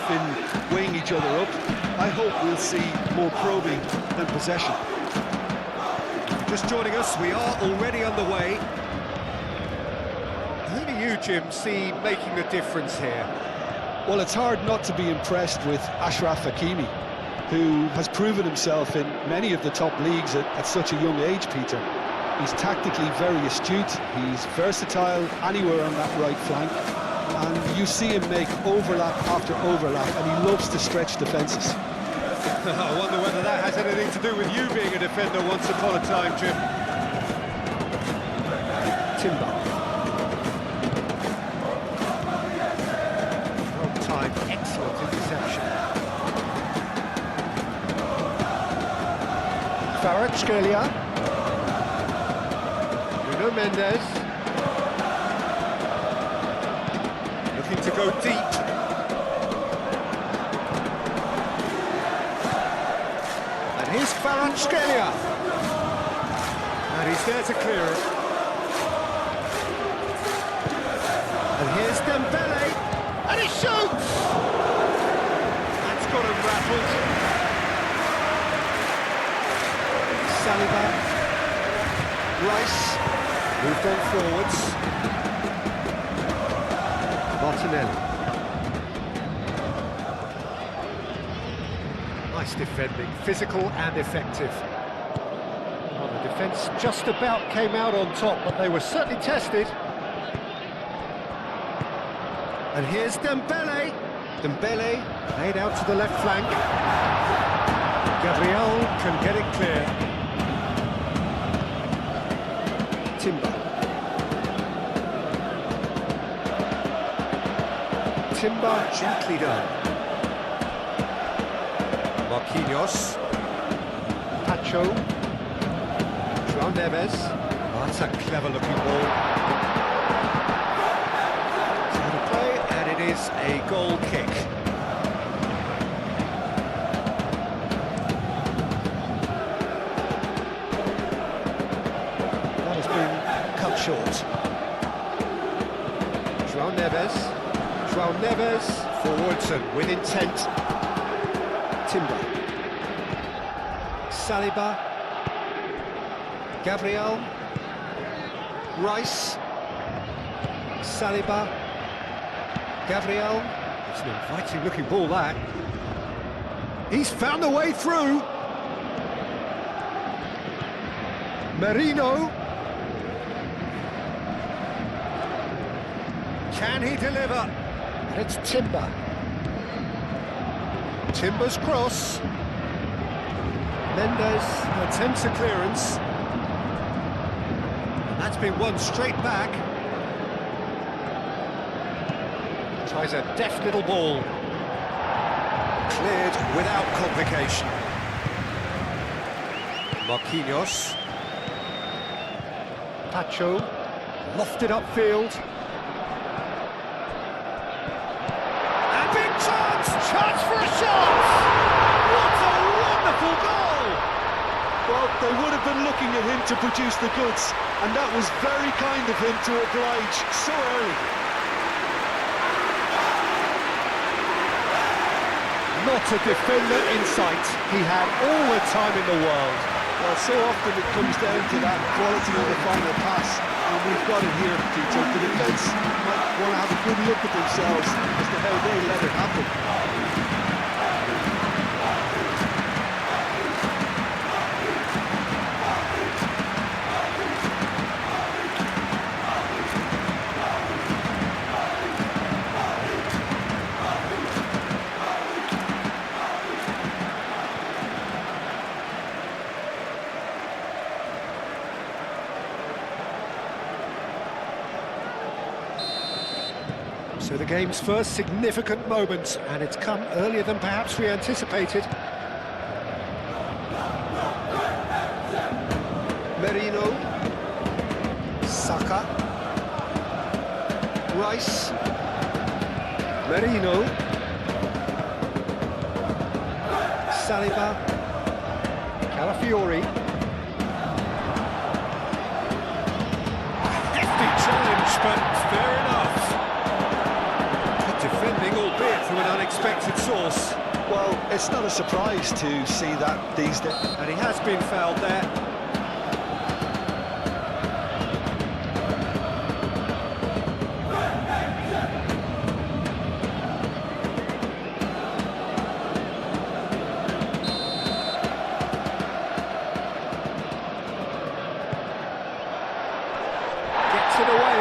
been weighing each other up. I hope we'll see more probing than possession. Just joining us, we are already underway. Who do you, Jim, see making the difference here? Well, it's hard not to be impressed with Achraf Hakimi, who has proven himself in many of the top leagues at such a young age, Peter. He's tactically very astute, he's versatile anywhere on that right flank, and you see him make overlap after overlap, and he loves to stretch defences. I wonder whether that has anything to do with you being a defender once upon a time, Jim. Timber. Wrong time, excellent interception. Kvaratskhelia. Nuno Mendes. Looking to go deep. And here's Kvaratskhelia. And he's there to clear it. And here's Dembele. And he shoots! That's got him rattled. Saliba. Rice. Moved on forwards. Martinelli. Nice defending, physical and effective. Well, the defence just about came out on top, but they were certainly tested. And here's Dembele. Dembele laid out to the left flank. Gabriel can get it clear. Timber. Timber gently done. Marquinhos. Pacho. João Neves. Oh, that's a clever looking ball. Out of play, and it is a goal kick. That has been cut short. João Neves. João Neves forwards and with intent. Timber. Saliba. Gabriel. Rice. Saliba. Gabriel. It's an inviting looking ball, that. He's found a way through. Merino. Can he deliver? And it's Timber. Timber's cross. Mendes attempts a clearance. And that's been won straight back. Tries a deft little ball. Cleared without complication. Marquinhos. Pacho. Lofted upfield. And big chance! Chance for a shot! What a wonderful goal! Well, they would have been looking at him to produce the goods, and that was very kind of him to oblige so early. Not a defender in sight. He had all the time in the world. Well, so often it comes down to that quality of the final pass, and we've got it here, Peter. The defence might want to have a good look at themselves as to how they let it happen. So the game's first significant moment, and it's come earlier than perhaps we anticipated. Merino. Saka. Rice. Merino. Saliba. Calafiori. Hefty challenge, but fair enough. Good defending, albeit from an unexpected undoubted source. Well, it's not a surprise to see that these days. And he has been fouled there. Gets it away.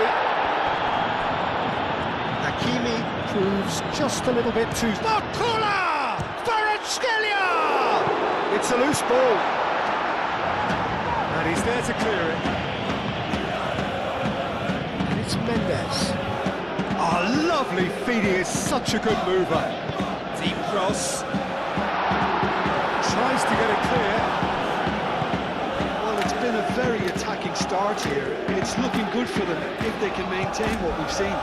Hakimi proves just a little bit too... Bakula! Kvaratskhelia! It's a loose ball. And he's there to clear it. And it's Mendes. Oh, lovely feed, he is such a good mover. Deep cross. Tries to get it clear. Well, it's been a very attacking start here. It's looking good for them if they can maintain what we've seen.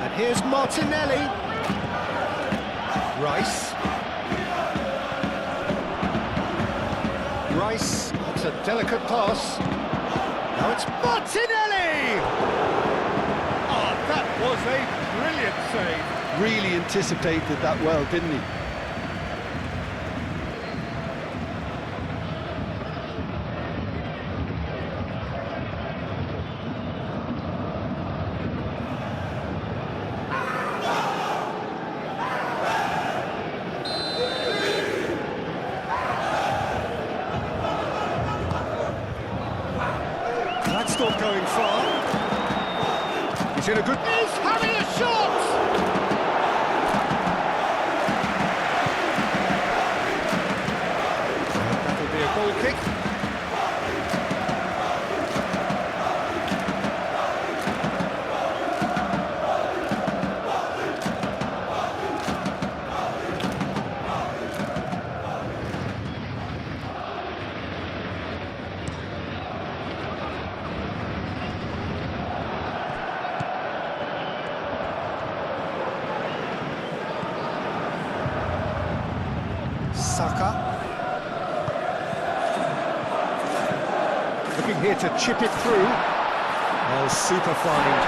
And here's Martinelli. Rice. Rice, that's a delicate pass. Now it's Martinelli! Oh, that was a brilliant save. Really anticipated that well, didn't he? That's not going far. He's in a good... He's having a shot! That'll be a goal kick. Saka. Looking here to chip it through. Oh, super find.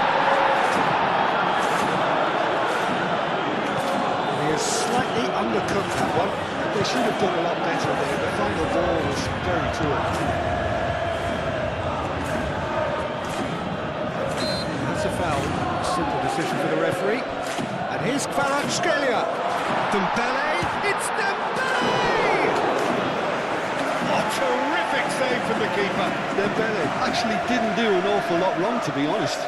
He has slightly undercooked that one. They should have done a lot better there. The final ball was very poor. That's a foul. Simple decision for the referee. And here's Kvaratskhelia. Dembele. It's Dembele! What a terrific save from the keeper. Dembele actually didn't do an awful lot wrong, to be honest.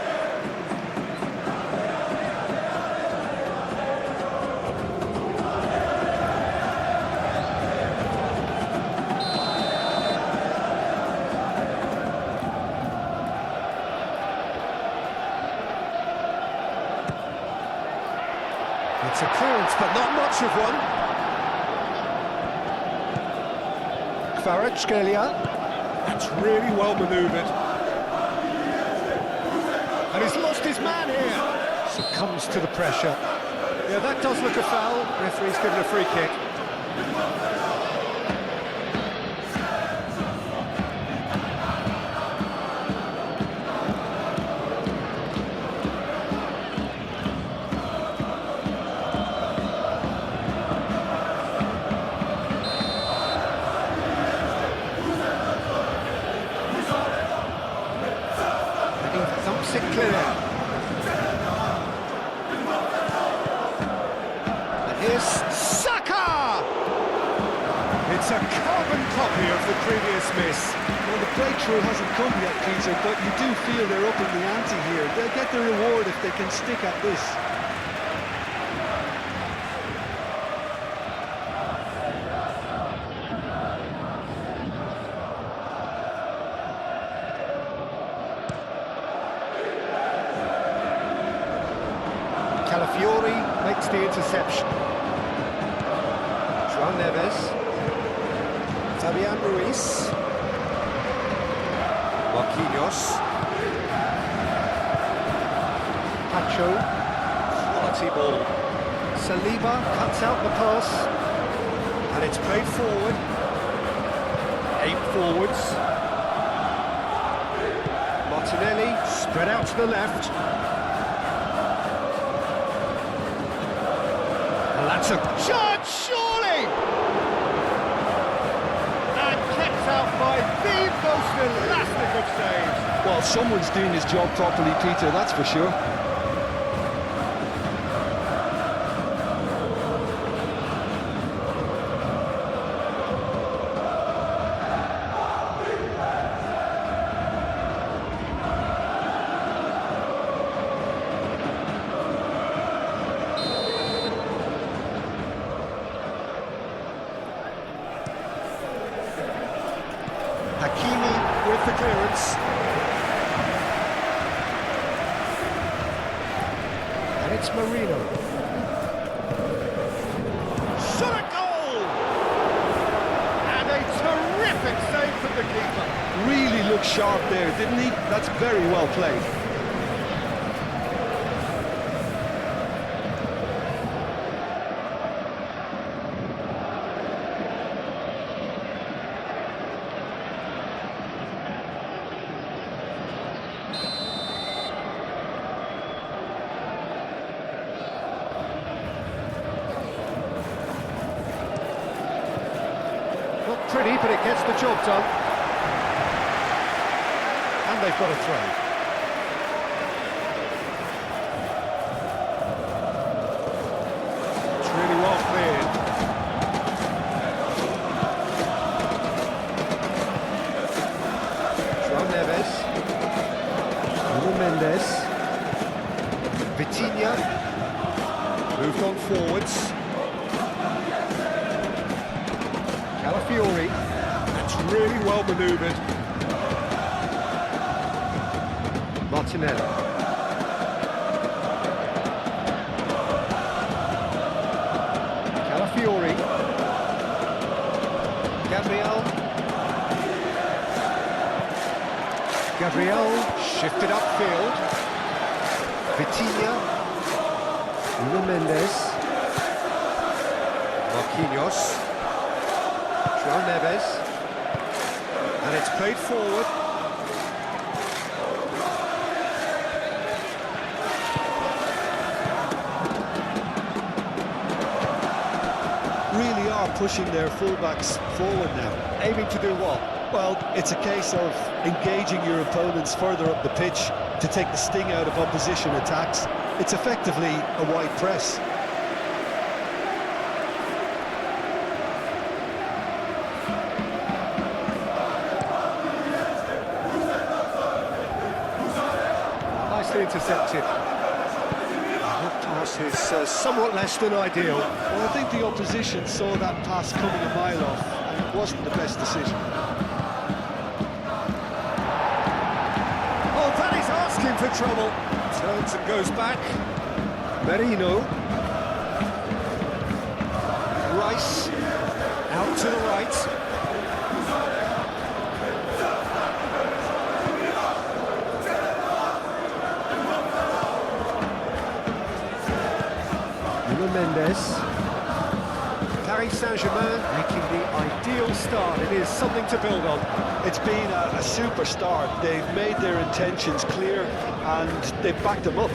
It's a clearance, but not much of one. Kvaratskhelia. That's really well manoeuvred. And he's lost his man here. Succumbs to the pressure. Yeah, that does look a foul. Referee's given a free kick. Thumps it clear. And here's Saka! It's a carbon copy of the previous miss. Well, the breakthrough hasn't come yet, Peter, but you do feel they're up in the ante here. They'll get the reward if they can stick at this. Calafiori makes the interception. João Neves. Fabian Ruiz. Marquinhos. Pacho. Quality ball. Saliba cuts out the pass. And it's played forward. 8 forwards. Martinelli spread out to the left. That's a chance, surely! And kept out by the most elastic of saves. Well, someone's doing his job properly, Peter, that's for sure. Hakimi with the clearance. And it's Marino. Shot a goal! And a terrific save from the keeper. Really looked sharp there, didn't he? That's very well played. Not pretty, but it gets the job done. And they've got a throw. It's really well cleared. João Neves. Nuno Mendes. Vitinha. Moved on forwards. Calafiori, that's really well manoeuvred. Martinelli. Calafiori. Gabriel shifted upfield. Vitinha. Nuno Mendes. Marquinhos. João Neves, and it's played forward. Really are pushing their fullbacks forward now. Aiming to do what? Well, it's a case of engaging your opponents further up the pitch to take the sting out of opposition attacks. It's effectively a wide press. Nicely intercepted. That pass is somewhat less than ideal. Well, I think the opposition saw that pass coming a mile off, and it wasn't the best decision. Oh, that is asking for trouble. Turns and goes back. Merino. Rice. Out to the right. Mendes. Paris Saint-Germain making the ideal start. It is something to build on. It's been a super start. They've made their intentions clear and they've backed them up.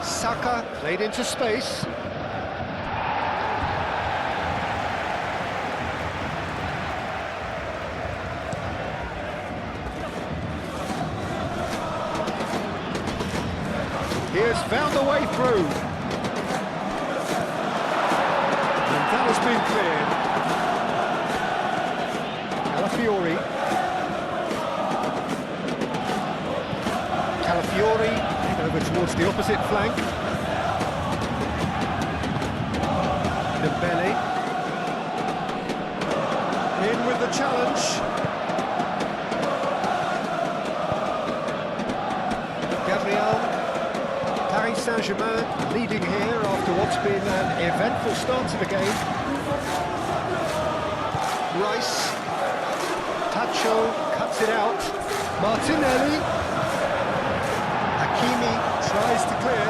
Saka played into space. He has found a way through. That has been cleared. Calafiori over towards the opposite flank. Dembele in with the challenge. Gabriel. Paris Saint-Germain leading here after what's been an eventful start to the game. Rice. Tacho cuts it out. Martinelli. Hakimi tries to clear.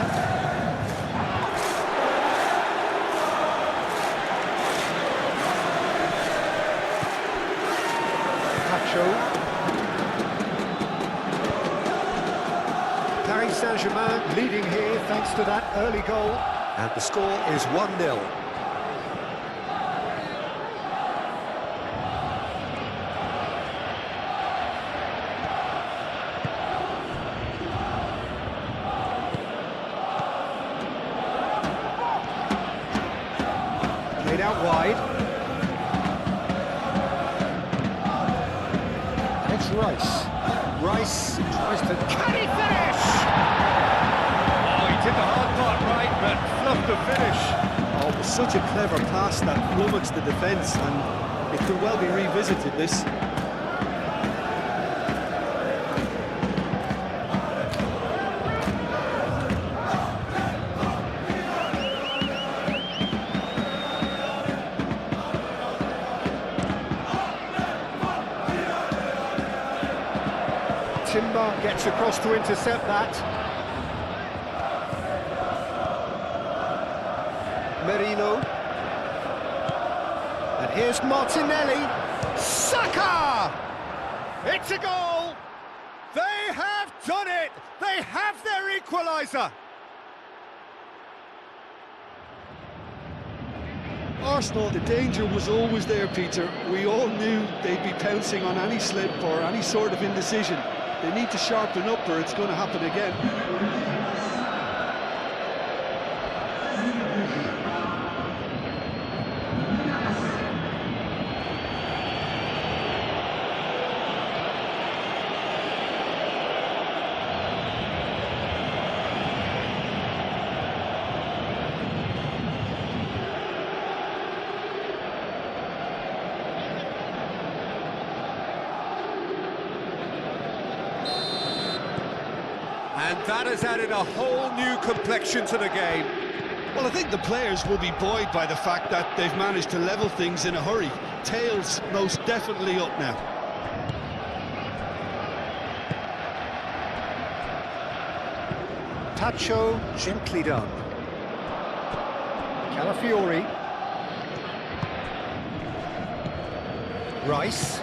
Tacho. Paris Saint-Germain leading here thanks to that early goal. And the score is 1-0. Played out wide. It's Rice. Rice tries to... Can he finish? Oh, he did the hard part right, but fluffed the finish. Oh, it was such a clever pass that flummoxed the defence, and it could well be revisited, this. Timber gets across to intercept that. Merino. And here's Martinelli. Saka! It's a goal! They have done it! They have their equaliser! Arsenal, the danger was always there, Peter. We all knew they'd be pouncing on any slip or any sort of indecision. They need to sharpen up or it's going to happen again. And that has added a whole new complexion to the game. Well, I think the players will be buoyed by the fact that they've managed to level things in a hurry. Tails most definitely up now. Tacho, gently done. Calafiori. Rice.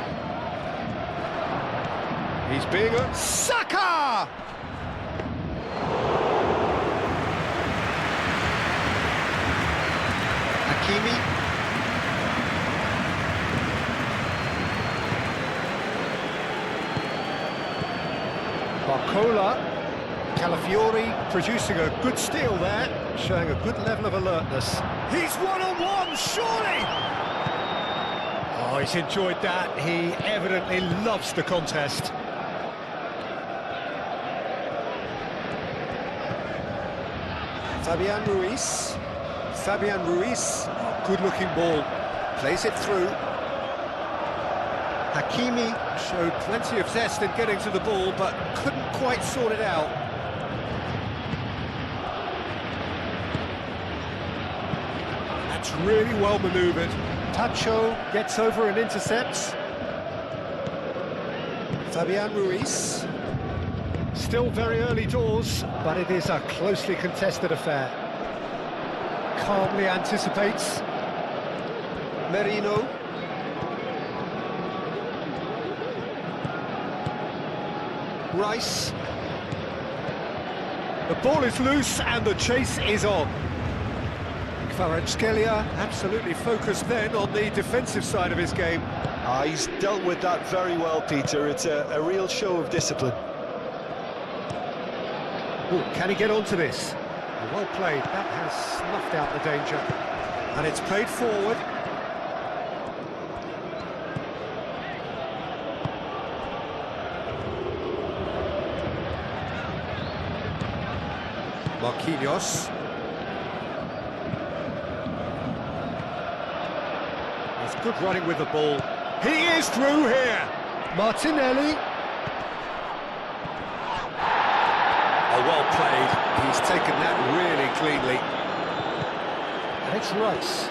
He's being a... Saka! Hakimi. Barcola. Calafiori producing a good steal there, showing a good level of alertness. He's one-on-one, surely! Oh, he's enjoyed that. He evidently loves the contest. Fabian Ruiz. Fabian Ruiz, good-looking ball, plays it through. Hakimi showed plenty of zest in getting to the ball, but couldn't quite sort it out. That's really well manoeuvred. Tacho gets over and intercepts. Fabian Ruiz. Still very early doors, but it is a closely contested affair. Calmly anticipates. Merino. Rice. The ball is loose and the chase is on. Kvaratskhelia absolutely focused then on the defensive side of his game. He's dealt with that very well, Peter. It's a real show of discipline. Ooh, can he get onto this? Well played, that has snuffed out the danger. And it's played forward. Marquinhos. It's good running with the ball. He is through here. Martinelli. Oh, well played. He's taken that really cleanly. And it's Rice.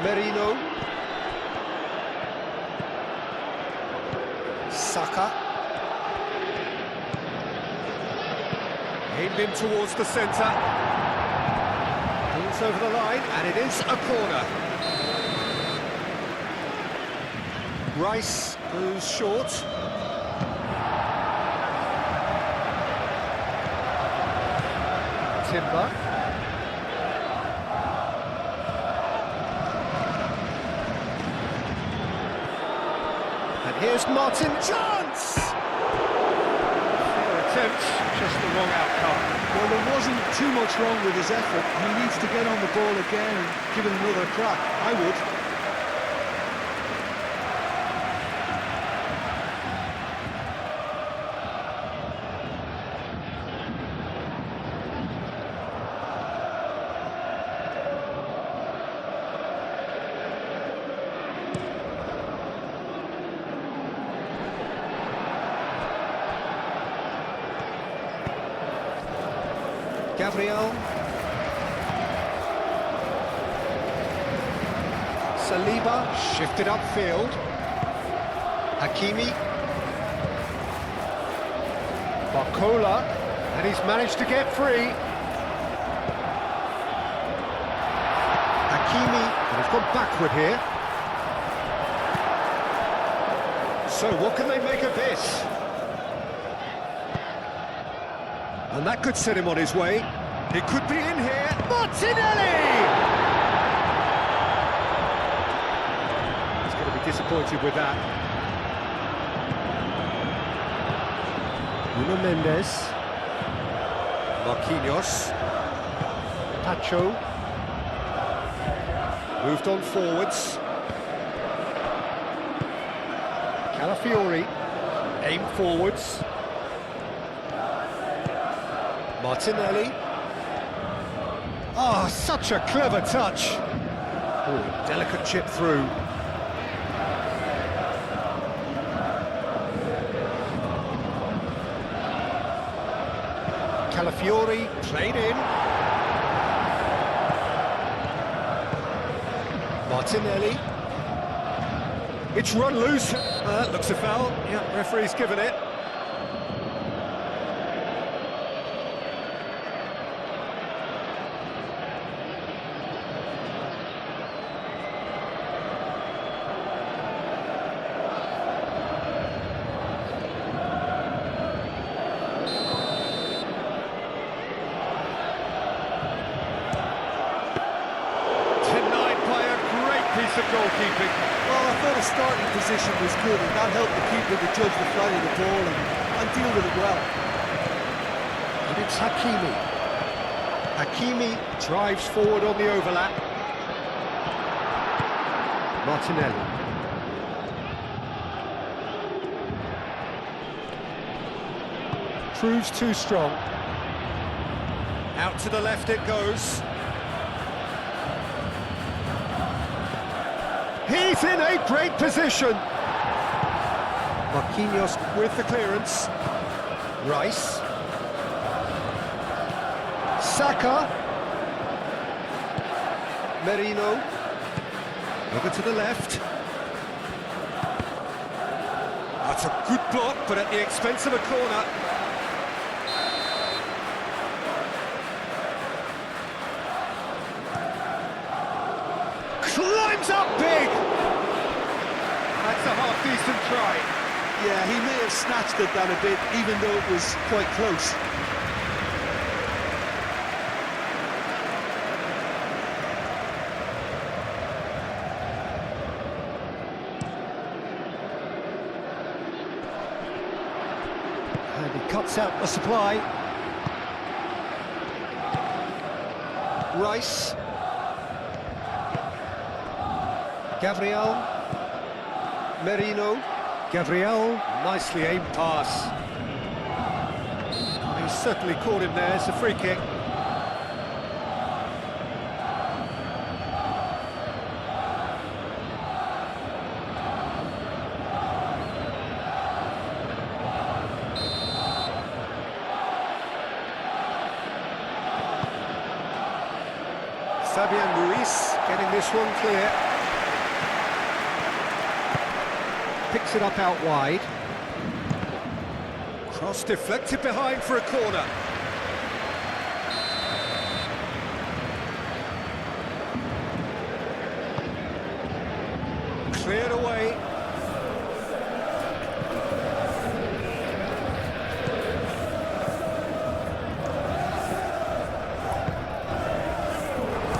Merino. Saka. Aimed in towards the centre. Pulls over the line, and it is a corner. Rice goes short. Timber. Here's Martin. Chance! Fair attempt, just the wrong outcome. Well, there wasn't too much wrong with his effort. He needs to get on the ball again and give it another crack. I would. Gabriel. Saliba shifted upfield. Hakimi. Barcola, and he's managed to get free. Hakimi, and he's gone backward here. So what can they make of this? And that could set him on his way. He could be in here. Martinelli! He's going to be disappointed with that. Nuno Mendes. Marquinhos. Pacho. Moved on forwards. Calafiori. Aim forwards. Martinelli. Ah, such a clever touch. Oh, delicate chip through. Calafiori played in. Martinelli. It's run loose. Looks a foul. Yeah, referee's given it. Piece of goalkeeping. Well, I thought his starting position was good, and that helped the keeper to judge the flight of the ball and deal with it well. And it's Hakimi. Hakimi drives forward on the overlap. Martinelli. Proves too strong. Out to the left it goes. He's in a great position. Marquinhos with the clearance. Rice. Saka. Merino. Over to the left. That's a good block, but at the expense of a corner. Climbs up big! That's a half-decent try. Yeah, he may have snatched at that a bit, even though it was quite close. And he cuts out the supply. Rice. Gabriel. Merino. Gabriel, nicely aimed pass. He certainly caught him there, it's a free kick. Fabian Ruiz getting this one clear. Picks it up out wide. Cross deflected behind for a corner. Cleared away.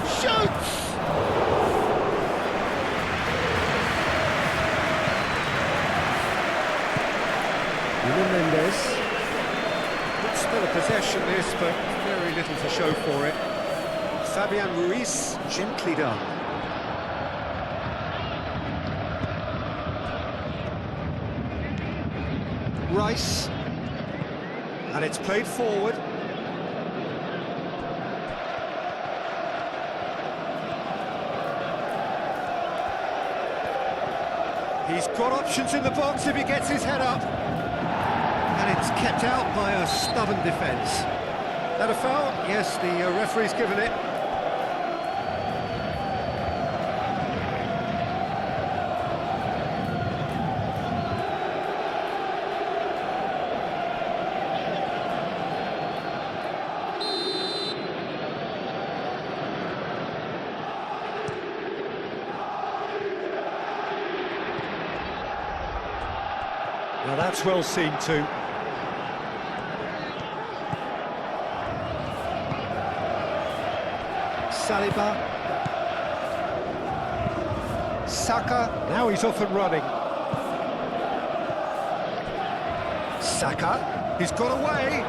Shoots! possession this, but very little to show for it. Fabian Ruiz, gently done. Rice, and it's played forward. He's got options in the box if he gets his head up. And it's kept out by a stubborn defence. That a foul? Yes, the referee's given it. Now that's well seen too. Saliba. Saka. Now he's off and running. Saka. He's got away.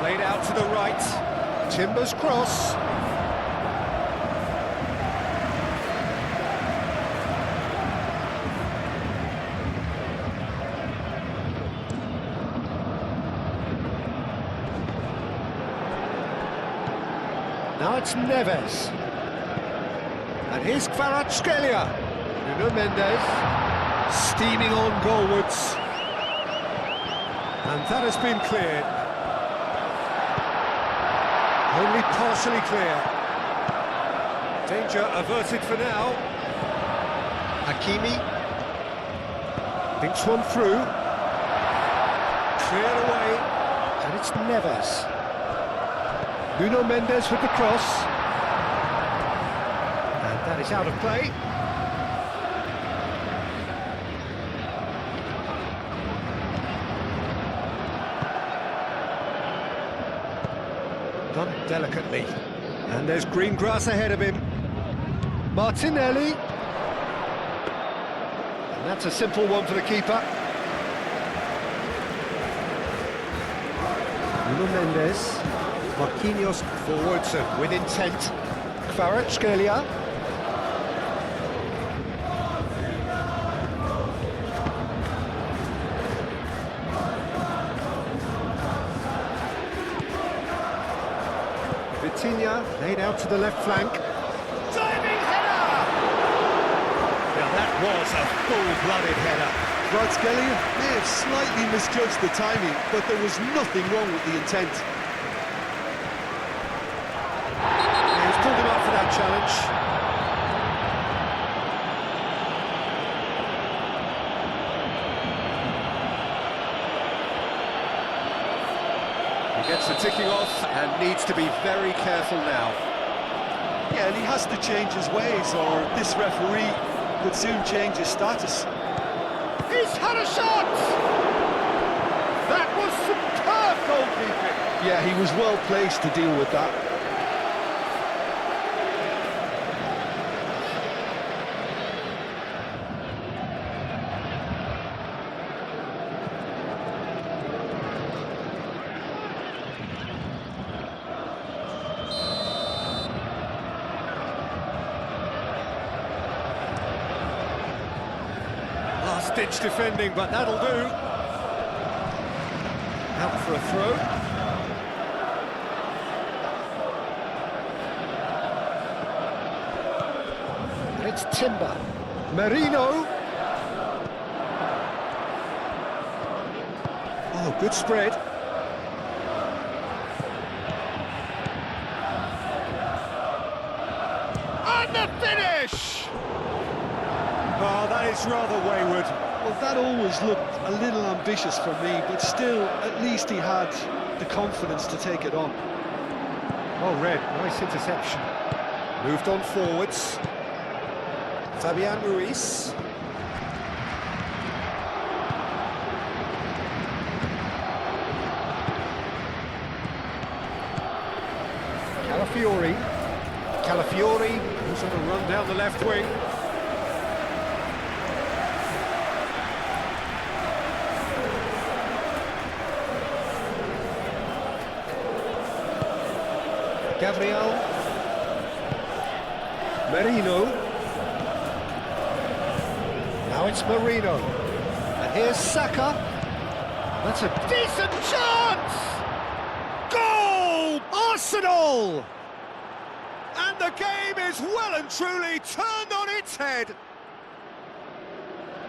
Played out to the right. Timber's cross. Now it's Neves. And here's Kvaratskhelia. Nuno Mendes. Steaming on goalwards. And that has been cleared. Only partially clear. Danger averted for now. Hakimi. Thinks one through. Cleared away. And it's Neves. Nuno Mendes with the cross. And that is out of play. Done delicately. And there's green grass ahead of him. Martinelli. And that's a simple one for the keeper. Nuno Mendes. Marquinhos forwards with intent. Kvaratskhelia. Vitinha laid out to the left flank. Diving header! Now that was a full-blooded header. Kvaratskhelia may have slightly misjudged the timing, but there was nothing wrong with the intent. Pulled him up for that challenge. He gets the ticking off and needs to be very careful now. Yeah, and he has to change his ways, or this referee could soon change his status. He's had a shot! That was superb goalkeeping! Yeah, he was well placed to deal with that. Last-ditch defending, but that'll do. Out for a throw. And it's Timber. Merino. Oh, good spread. And the finish! Oh, that is rather wayward. Well, that always looked a little ambitious for me, but still, at least he had the confidence to take it on. Oh, Red, nice interception. Moved on forwards. Fabian Ruiz. Calafiori, who's on a run down the left wing. Gabriel. Merino. Now it's Marino. And here's Saka. That's a decent chance! Goal! Arsenal! And the game is well and truly turned on its head.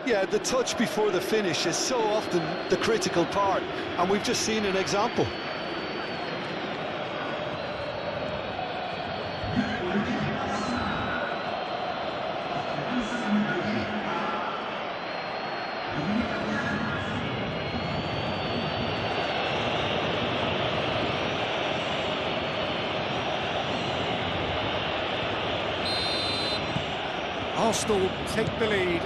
Yeah, the touch before the finish is so often the critical part, and we've just seen an example. Arsenal take the lead.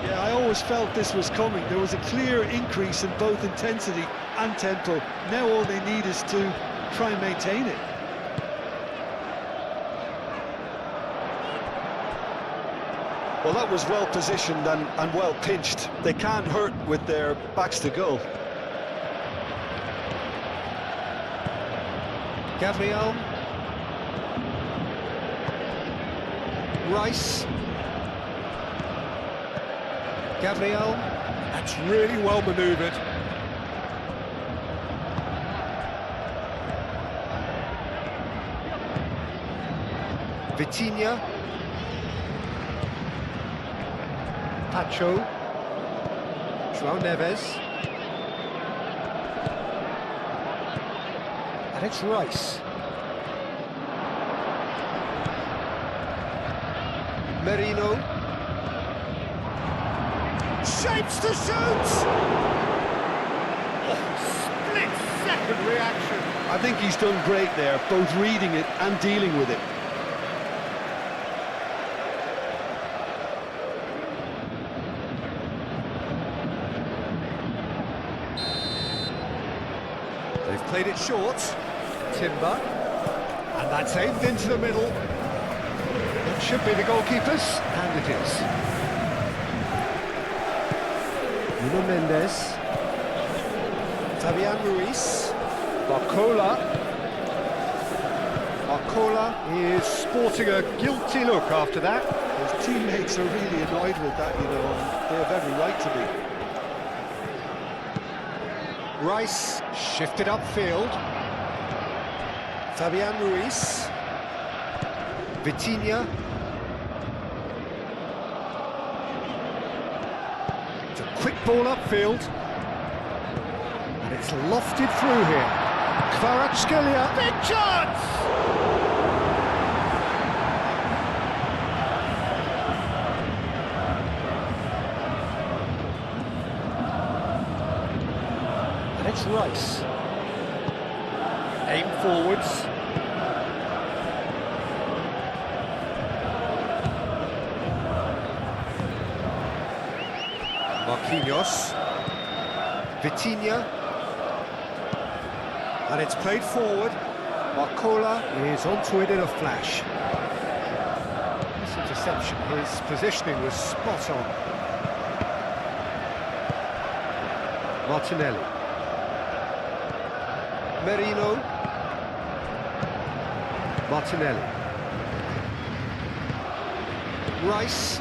Yeah, I always felt this was coming. There was a clear increase in both intensity and tempo. Now all they need is to try and maintain it. Well, that was well positioned and well pinched. They can't hurt with their backs to goal. Gabriel. Rice. Gabriel. That's really well manoeuvred. Vitinha. Pacho. João Neves. And it's Rice. Merino. Shapes to shoot! Oh, split-second reaction. I think he's done great there, both reading it and dealing with it. They've played it short. Timber. And that's aimed into the middle. It should be the goalkeepers, and it is. Nuno Mendes. Fabian Ruiz. Barcola. Barcola is sporting a guilty look after that. His teammates are really annoyed with that, you know, and they have every right to be. Rice shifted upfield. Fabian Ruiz. Vitinha. It's a quick ball upfield. And it's lofted through here. Kvaratskhelia. Big chance! And it's Rice. Aim forwards. Marquinhos. Vitinha. And it's played forward. Barcola is onto it in a flash. This interception, his positioning was spot on. Martinelli. Merino. Martinelli. Rice.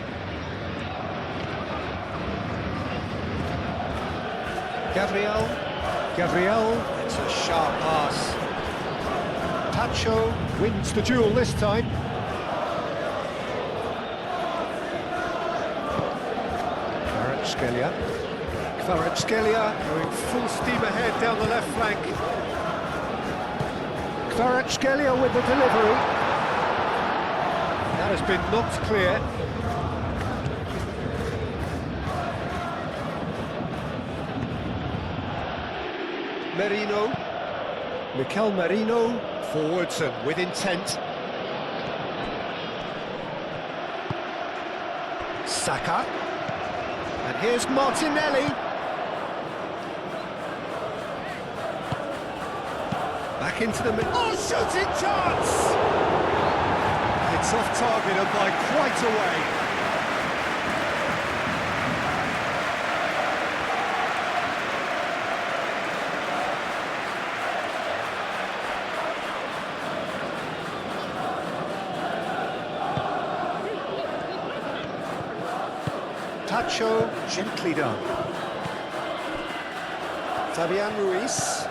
Gabriel, it's a sharp pass. Pacho wins the duel this time. Kvaratskhelia going full steam ahead down the left flank. Kvaratskhelia with the delivery. That has been knocked clear. Merino. Mikel Merino, forwards and with intent. Saka. And here's Martinelli. Back into the middle. Oh, shooting chance! It's off target and by quite a way. Tacho, gently done. Fabian Ruiz.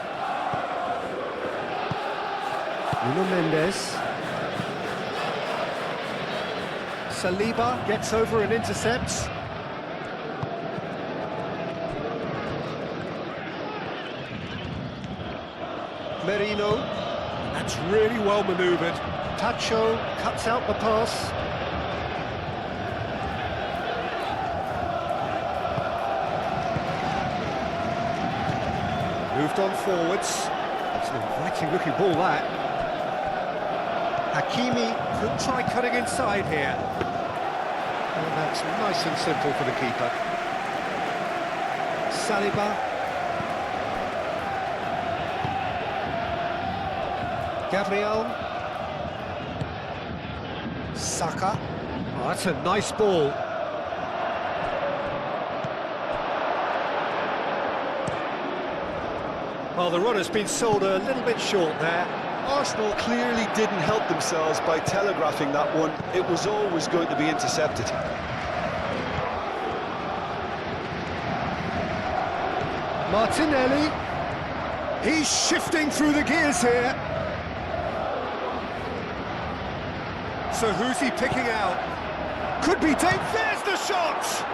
Nuno Mendes. Saliba gets over and intercepts. Merino. That's really well manoeuvred. Tacho cuts out the pass. Moved on forwards. That's an inviting looking ball, that. Hakimi could try cutting inside here. And that's nice and simple for the keeper. Saliba. Gabriel. Saka. Oh, that's a nice ball. Well, the run has been sold a little bit short there. Arsenal clearly didn't help themselves by telegraphing that one. It was always going to be intercepted. Martinelli. He's shifting through the gears here. So who's he picking out? Could be Dave. There's the shot!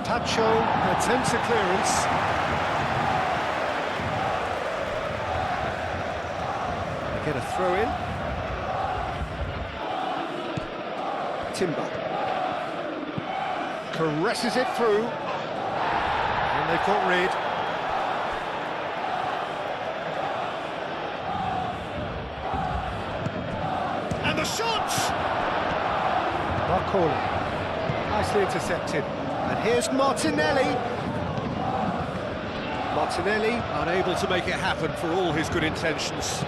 Tacho attempts a clearance. They get a throw in. Timber caresses it through, and they've got rid. And the shot! Barcola, nicely intercepted. And here's Martinelli. Martinelli unable to make it happen for all his good intentions.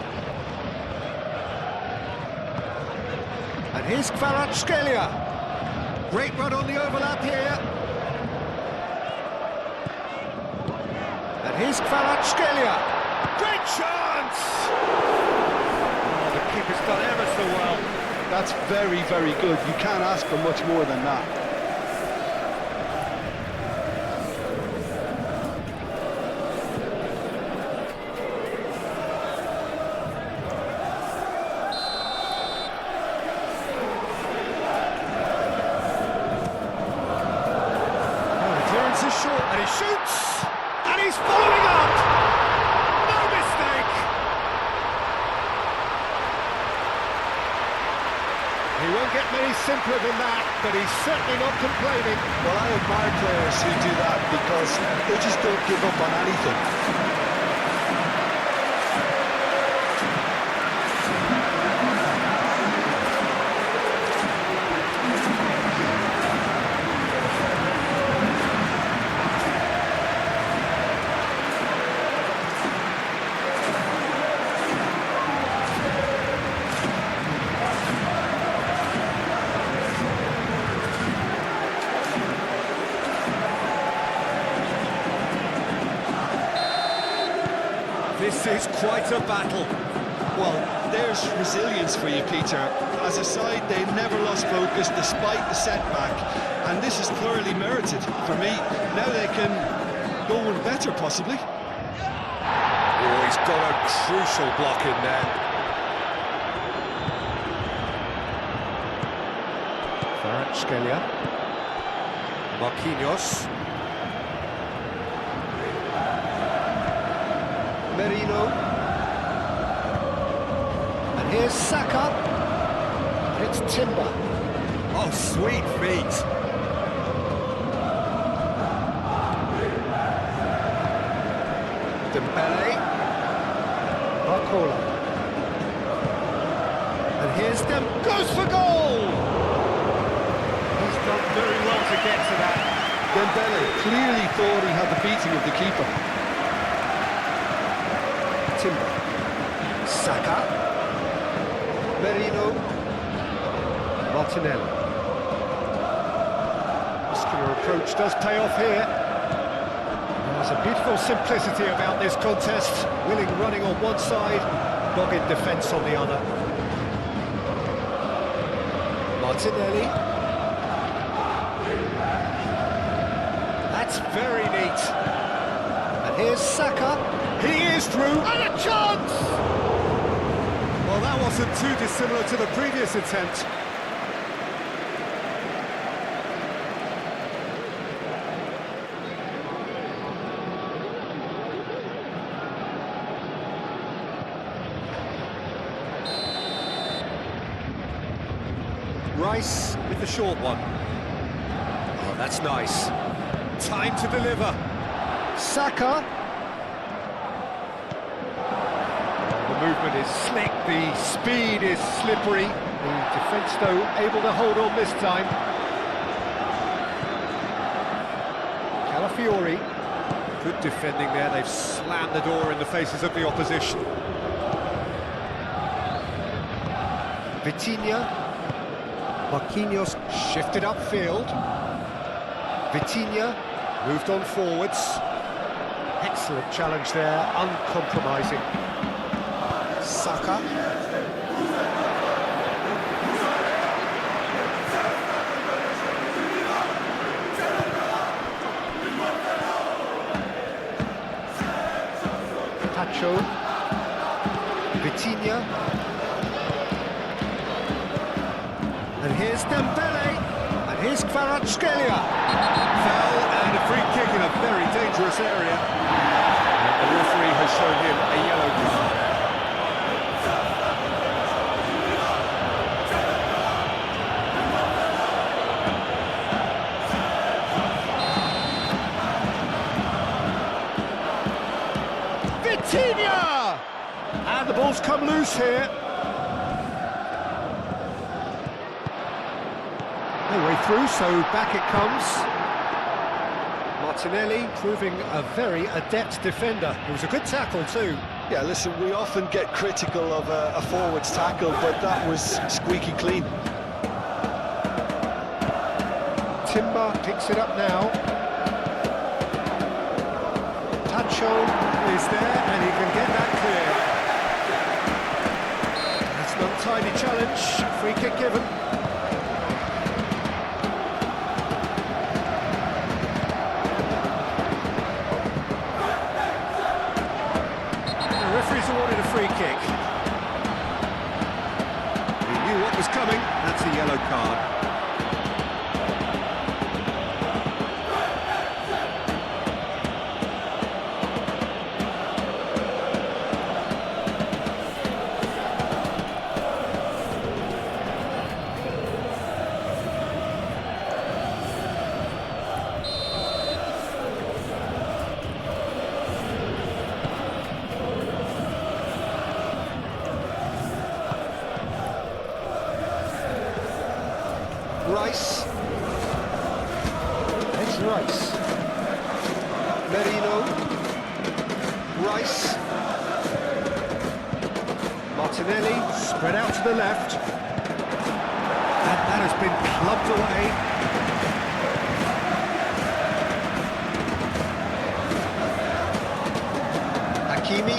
And here's Kvaratskhelia. Great run on the overlap here. And here's Kvaratskhelia. Great chance! Oh, the keeper's done ever so well. That's very, very good. You can't ask for much more than that. Short, and he shoots, and he's following up. No mistake. He won't get many simpler than that, but he's certainly not complaining. Well, I admire players who do that because they just don't give up on anything. This is quite a battle. Well, there's resilience for you, Peter. As a side, they never lost focus despite the setback, and this is thoroughly merited for me. Now they can go one better, possibly. Oh, he's got a crucial block in there. Kvaratskhelia. Marquinhos. Merino. And here's Saka. And it's Timber. Oh, sweet feet. Dembele. Barcola. And here's them. Goes for goal! He's done very well to get to that. Dembele clearly thought he had the beating of the keeper. Timber. Saka. Merino. Martinelli. Muscular approach does pay off here. There's a beautiful simplicity about this contest. Willing running on one side, dogged defence on the other. Martinelli. That's very neat. And here's Saka. He is through, and a chance! Well, that wasn't too dissimilar to the previous attempt. Rice with the short one. Oh, that's nice. Time to deliver. Saka. The movement is slick, the speed is slippery. The defence, though, able to hold on this time. Calafiori. Good defending there, they've slammed the door in the faces of the opposition. Vitinha. Marquinhos shifted upfield. Vitinha moved on forwards. Excellent challenge there, uncompromising. Saka. Pacho. Vitinha. And here's Dembele, and here's Kvaratskhelia. Foul and a free kick in a very dangerous area. And the referee has shown him a yellow card. Vitinha! And the ball's come loose here. No way through, so back it comes. Martinelli proving a very adept defender. It was a good tackle too. Yeah, listen, we often get critical of a forward's tackle, but that was squeaky clean. Timber picks it up now. Tacho is there, and he can get that clear. That's an untidy challenge. Free kick given. Awarded a free kick. He knew what was coming. That's a yellow card. Rice. It's Rice. Merino. Rice. Martinelli spread out to the left. And that has been clubbed away. Hakimi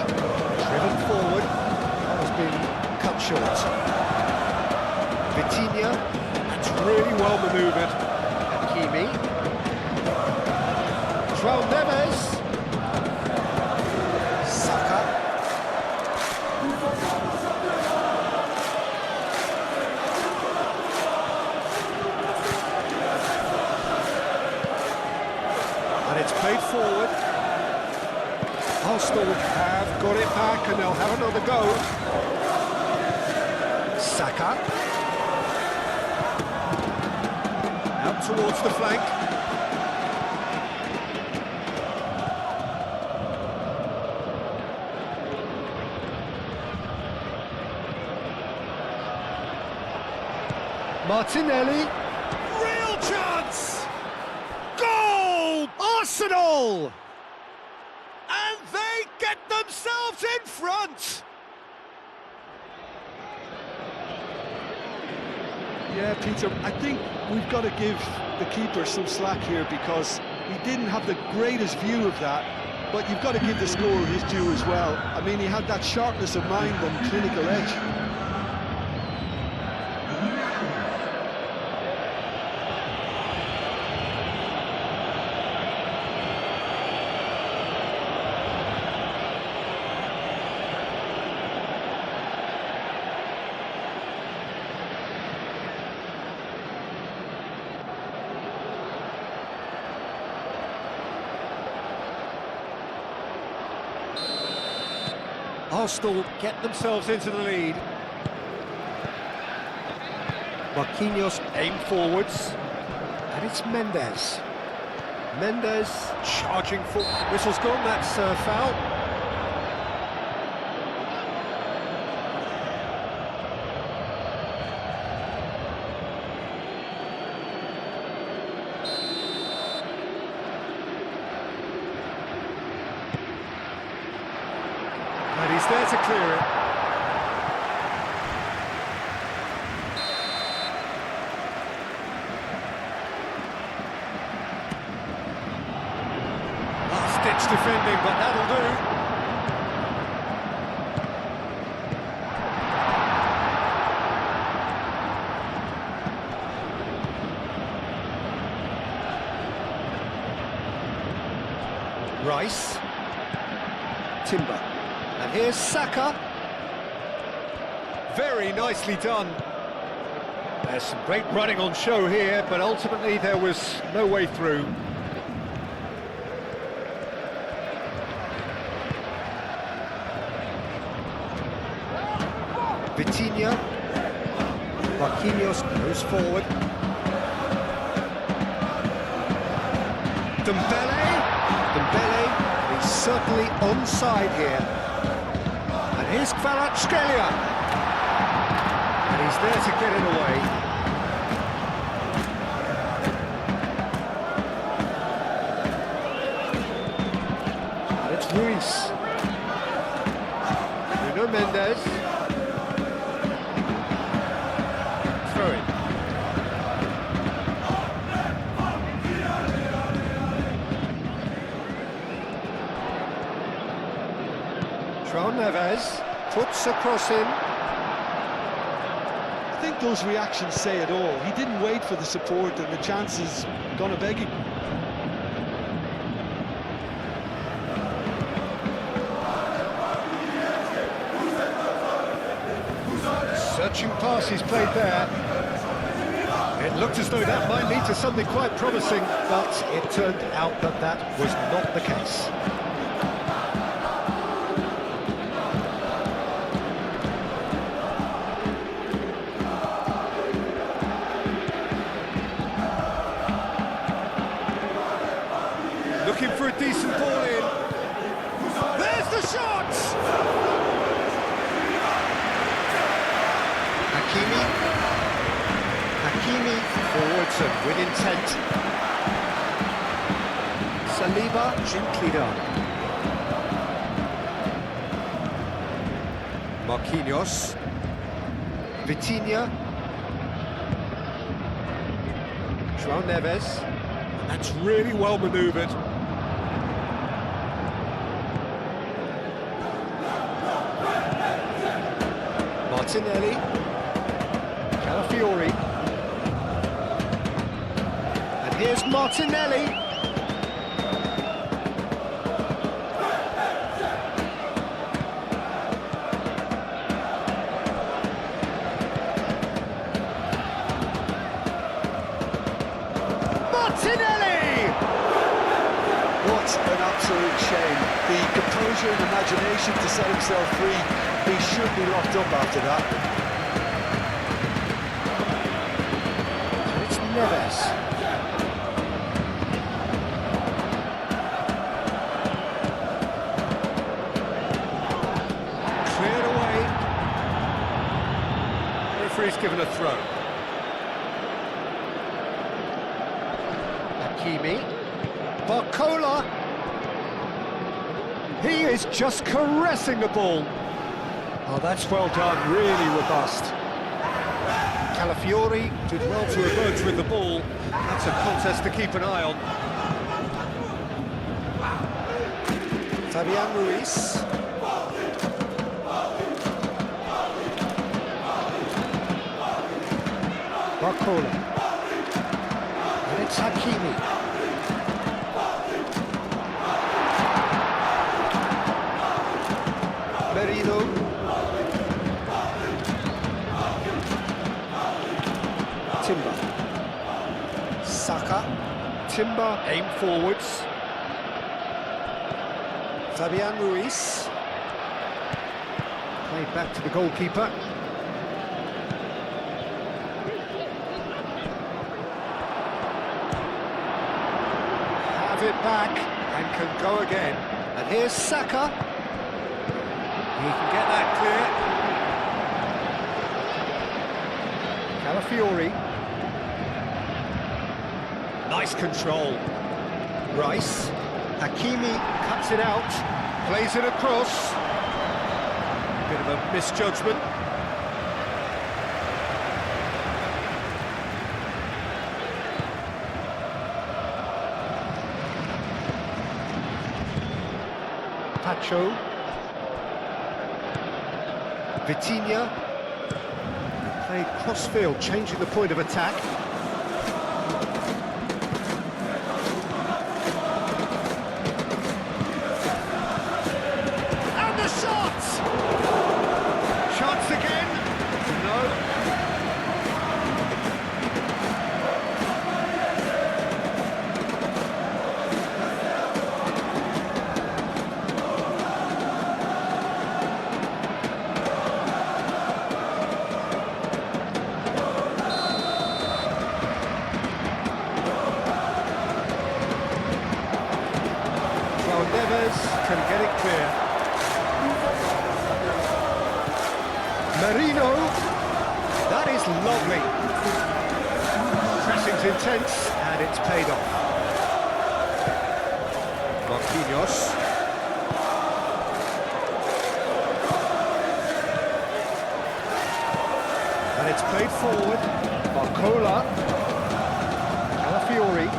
driven forward. That has been cut short. Vitinha. Really well manoeuvred. Hakimi. João Neves. Saka. And it's played forward. Arsenal have got it back and they'll have another go. Saka. Out towards the flank. Martinelli. Real chance! Goal! Arsenal! And they get themselves in front! Yeah, Peter, I think we've got to give the keeper some slack here because he didn't have the greatest view of that, but you've got to give the scorer his due as well. I mean, he had that sharpness of mind and clinical edge. Arsenal get themselves into the lead. Marquinhos aim forwards. And it's Mendes. Mendes charging for... Whistle's gone, that's a foul. And he's there to clear it. Last-ditch defending, but that'll do. Rice. Timber. And here's Saka. Very nicely done. There's some great running on show here, but ultimately there was no way through. Vitinha. Marquinhos goes forward. Dembele is certainly onside here. And here's Kvaratskhelia. And he's there to get it away. And it's Ruiz. Nuno Mendes. Throw it. João Neves puts a cross in. I think those reactions say it all. He didn't wait for the support and the chances gone a-begging. Searching pass he's played there. It looked as though that might lead to something quite promising, but it turned out that that was not the case. Looking for a decent ball in. There's the shot! Hakimi forwards and with intent. Saliba gently done. Marquinhos. Vitinha. João Neves. That's really well manoeuvred. Martinelli. Calafiori. And here's Martinelli. Martinelli! What an absolute shame. The composure and imagination to set himself free. He should be locked up after that. It's Neves. Cleared away. Referee's given a throw. Hakimi. Barcola. He is just caressing the ball. Oh, that's well done, really robust. Calafiori did well to emerge with the ball. That's a contest to keep an eye on. Fabian Ruiz. Barcola. And it's Hakimi. Merino. Timber. Saka. Timber aim forwards. Fabian Ruiz. Played back to the goalkeeper. Have it back and can go again. And here's Saka. He can get that clear. Calafiori. Nice control. Rice. Hakimi cuts it out. Plays it across. Bit of a misjudgment. Pacho. Vitinha. Played cross-field, changing the point of attack. And the shot! Shots again? No. Neves can get it clear. Merino, that is lovely. Pressing's intense and it's paid off. Marquinhos. And it's played forward. Barcola. Calafiori.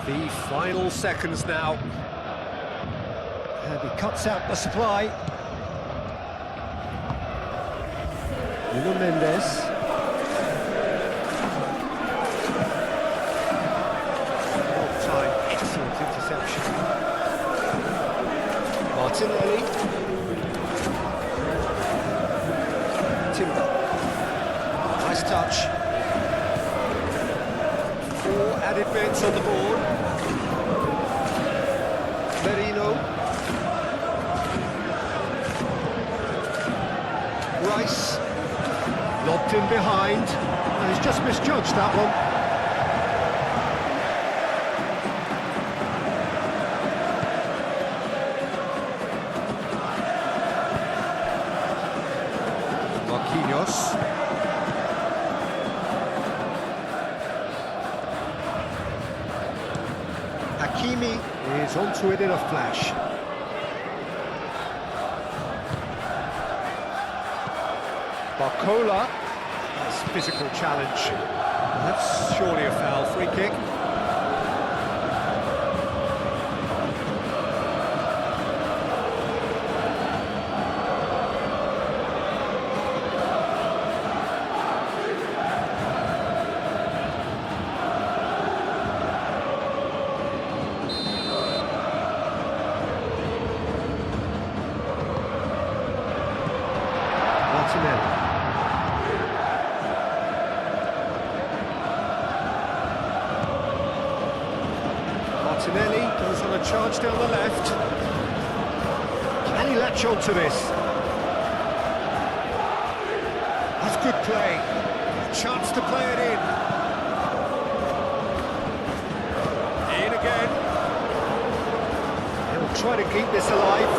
The final seconds now. And he cuts out the supply. Nuno Mendes. All-time excellent interception. Martinelli. Timber. Nice touch. 4 added minutes on the board. Merino. Rice. Lobbed in behind. And he's just misjudged that one. Marquinhos. Hakimi is onto it in a flash. Barcola, nice physical challenge. That's surely a foul, free kick. Martinelli. Martinelli goes on a charge down the left. Can he latch on to this? That's good play. A chance to play it in. In again. He'll try to keep this alive.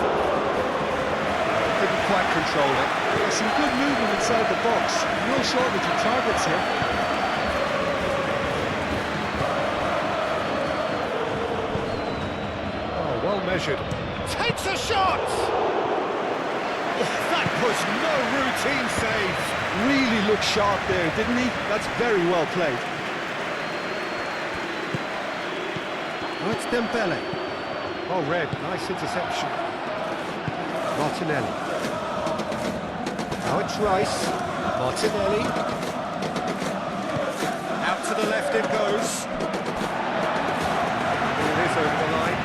Couldn't quite control it. There's some good movement inside the box. No shortage of targets here. Oh, well measured. takes a shot! That was no routine save. Really looked sharp there, didn't he? That's very well played. Oh, it's Dembele. Oh, Red, nice interception. Martinelli. Now it's Rice. Martinelli. Out to the left it goes. It is over the line.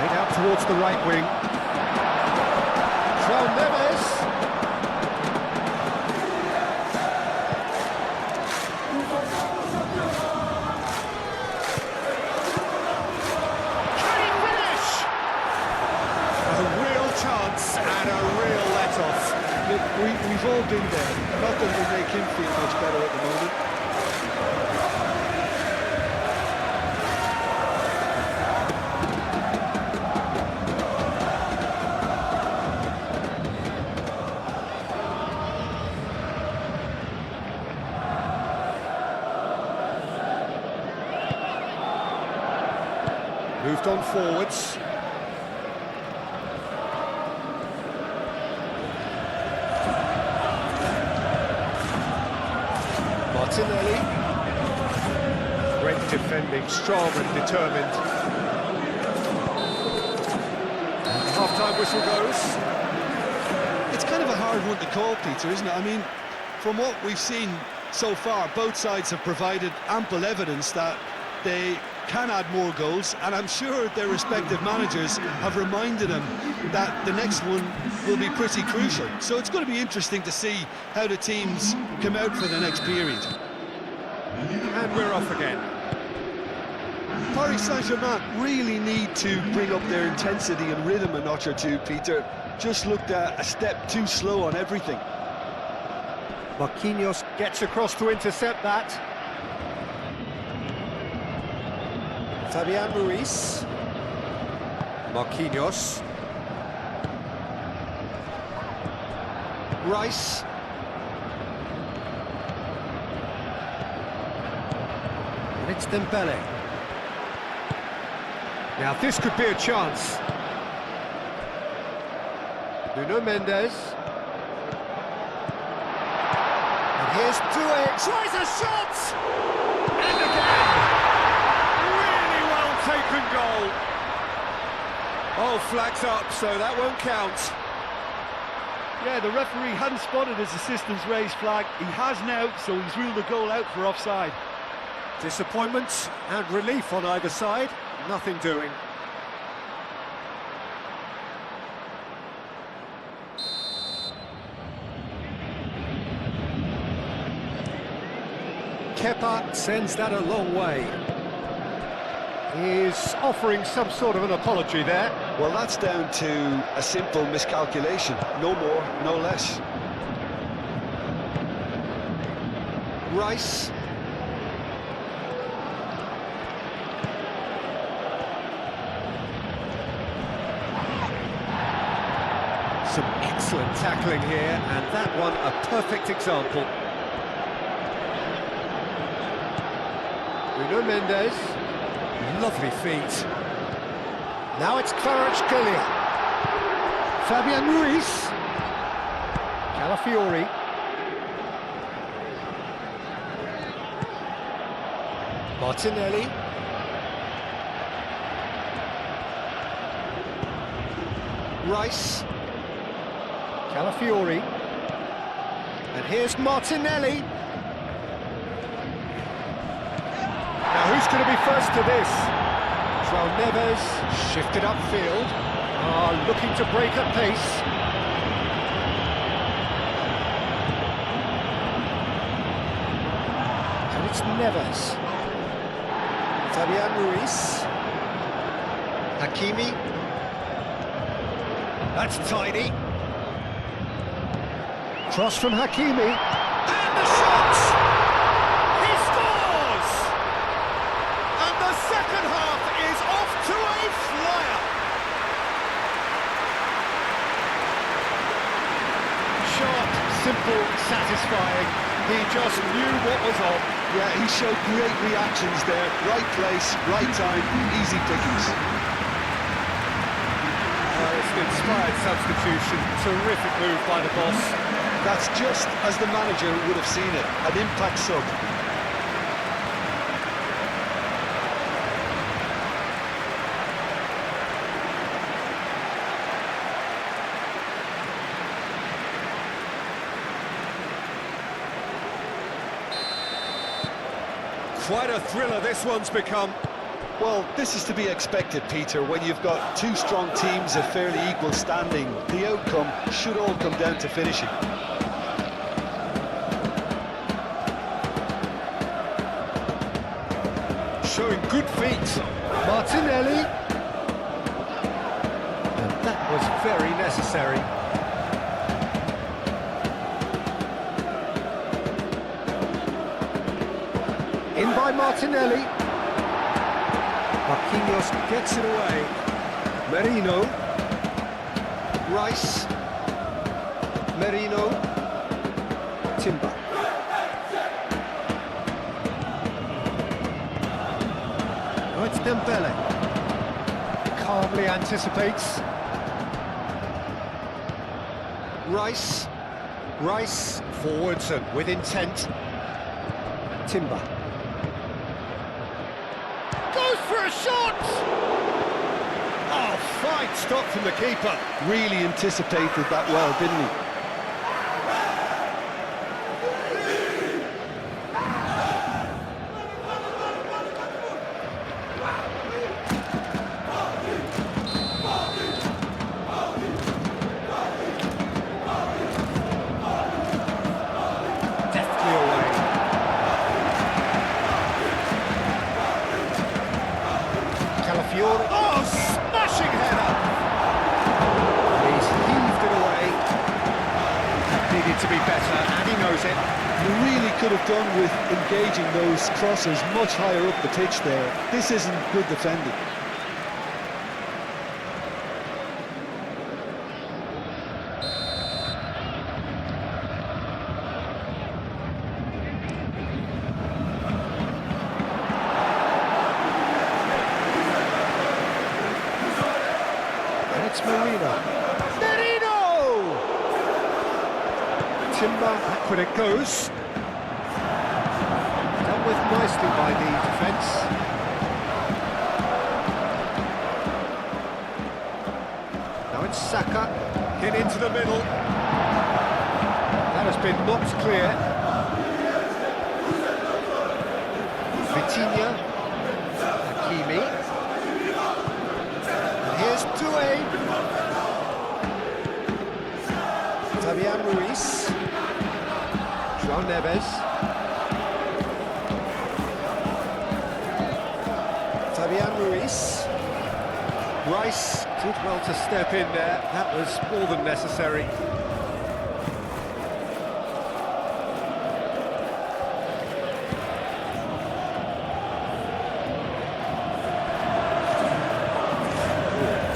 Made out towards the right wing. João Neves. Can he finish? A real chance and a real let-off. Look, we've all been there. Not that we make him feel much better at the moment. Moved on forwards. Martinelli. Great defending, strong and determined. Half-time whistle goes. It's kind of a hard one to call, Peter, isn't it? I mean, from what we've seen so far, both sides have provided ample evidence that they can add more goals, and I'm sure their respective managers have reminded them that the next one will be pretty crucial. So it's going to be interesting to see how the teams come out for the next period. And we're off again. Paris Saint-Germain really need to bring up their intensity and rhythm a notch or two, Peter. Just looked a step too slow on everything. Marquinhos gets across to intercept that. Fabian Ruiz. Marquinhos. Rice. And it's Dembele. Now this could be a chance. Nuno Mendes. And here's Doué. Tries a shot! And again! Really well taken goal. Oh, flags up, so that won't count. Yeah, the referee hadn't spotted his assistant's raised flag. He has now, so he's ruled the goal out for offside. Disappointment and relief on either side. Nothing doing. Kepa sends that a long way. He's offering some sort of an apology there. Well, that's down to a simple miscalculation. No more, no less. Rice. Some excellent tackling here, and that one a perfect example. Nuno Mendes. Lovely feet. Now it's Kvaratskhelia. Fabian Ruiz. Calafiori. Martinelli. Rice. Calafiori. And here's Martinelli. Now who's going to be first to this? João Neves shifted upfield. Looking to break at pace. And it's Neves. Fabian Ruiz. Hakimi. That's tidy. Cross from Hakimi. And the shot! He scores! And the second half is off to a He just knew what was on. Yeah, he showed great reactions there. Right place, right time, easy pickings. It's an inspired substitution. Terrific move by the boss. That's just as the manager would have seen it, an impact sub. Quite a thriller this one's become. Well, this is to be expected, Peter, when you've got two strong teams of fairly equal standing. The outcome should all come down to finishing. Showing good feet. Martinelli. And that was very necessary. In by Martinelli. Marquinhos gets it away. Merino. Rice. Merino. Timber. Oh, it's Dembele. Calmly anticipates. Rice. Rice forwards and with intent. Timber. Goes for a shot! Oh, fine stop from the keeper. Really anticipated that well, didn't he? Deftly away. Calafiore. Oh, smashing header! He's heaved it away. Needed to be better, and he knows it. You really could have done with engaging those crosses much higher up the pitch there. This isn't good defending. And it's Merino. Merino! Timber, backward it goes. Dealt with nicely by the defence. Now it's Saka, hit into the middle. That has been knocked clear. Vitinha, Hakimi. Here's Doué. Fabian Ruiz. João Neves. Fabian Ruiz. Rice did well to step in there. That was more than necessary.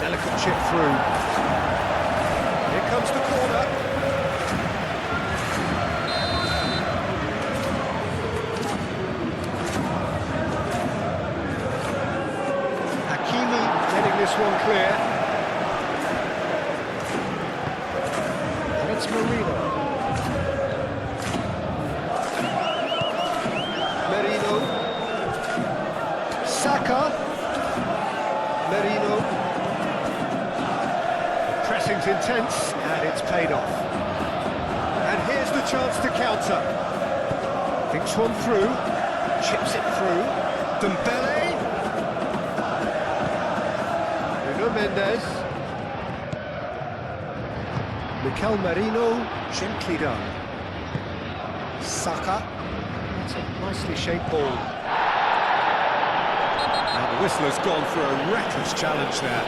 Delicate chip through. Here comes the corner. Hakimi getting this one clear. And it's Merino. Merino. Saka. Merino. Pressing's intense, and it's paid off. And here's the chance to counter. Thinks one through, chips it through. Dembele. Nuno Mendes. Mikel Merino, gently done. Saka. That's a nicely shaped ball. And the whistler's gone for a reckless challenge there.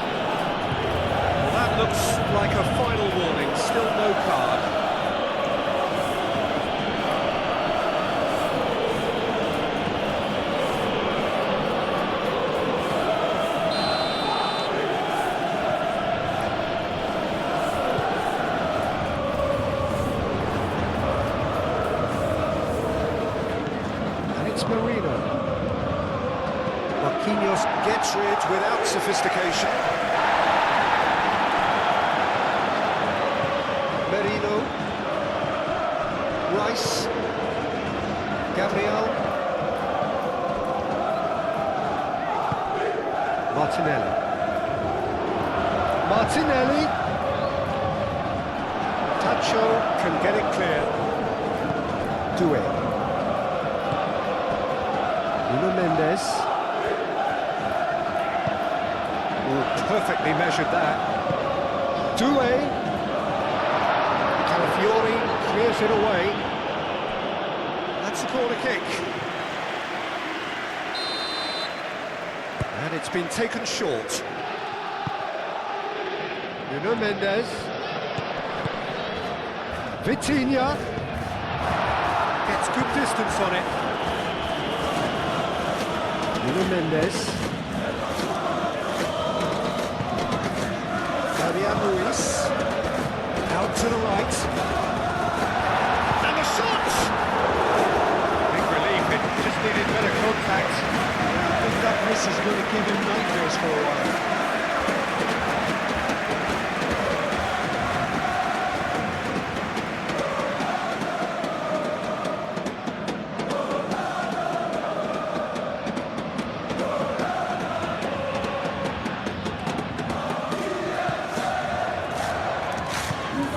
That looks like a final warning, still no card. It's Marino. Marquinhos gets rid without sophistication. Merino. Rice. Gabriel. Martinelli. Martinelli. Tacho can get it clear. Doué. Nuno Mendes. Oh, perfectly measured that. Doué. Calafiori clears it away. That's a corner kick. And it's been taken short. Nuno Mendes. Vitinha. Gets good distance on it. Nuno Mendes. Fabian Ruiz. Out to the right. And the shot! Big relief, it just needed better contact. I think that miss is going to give him nightmares for a while.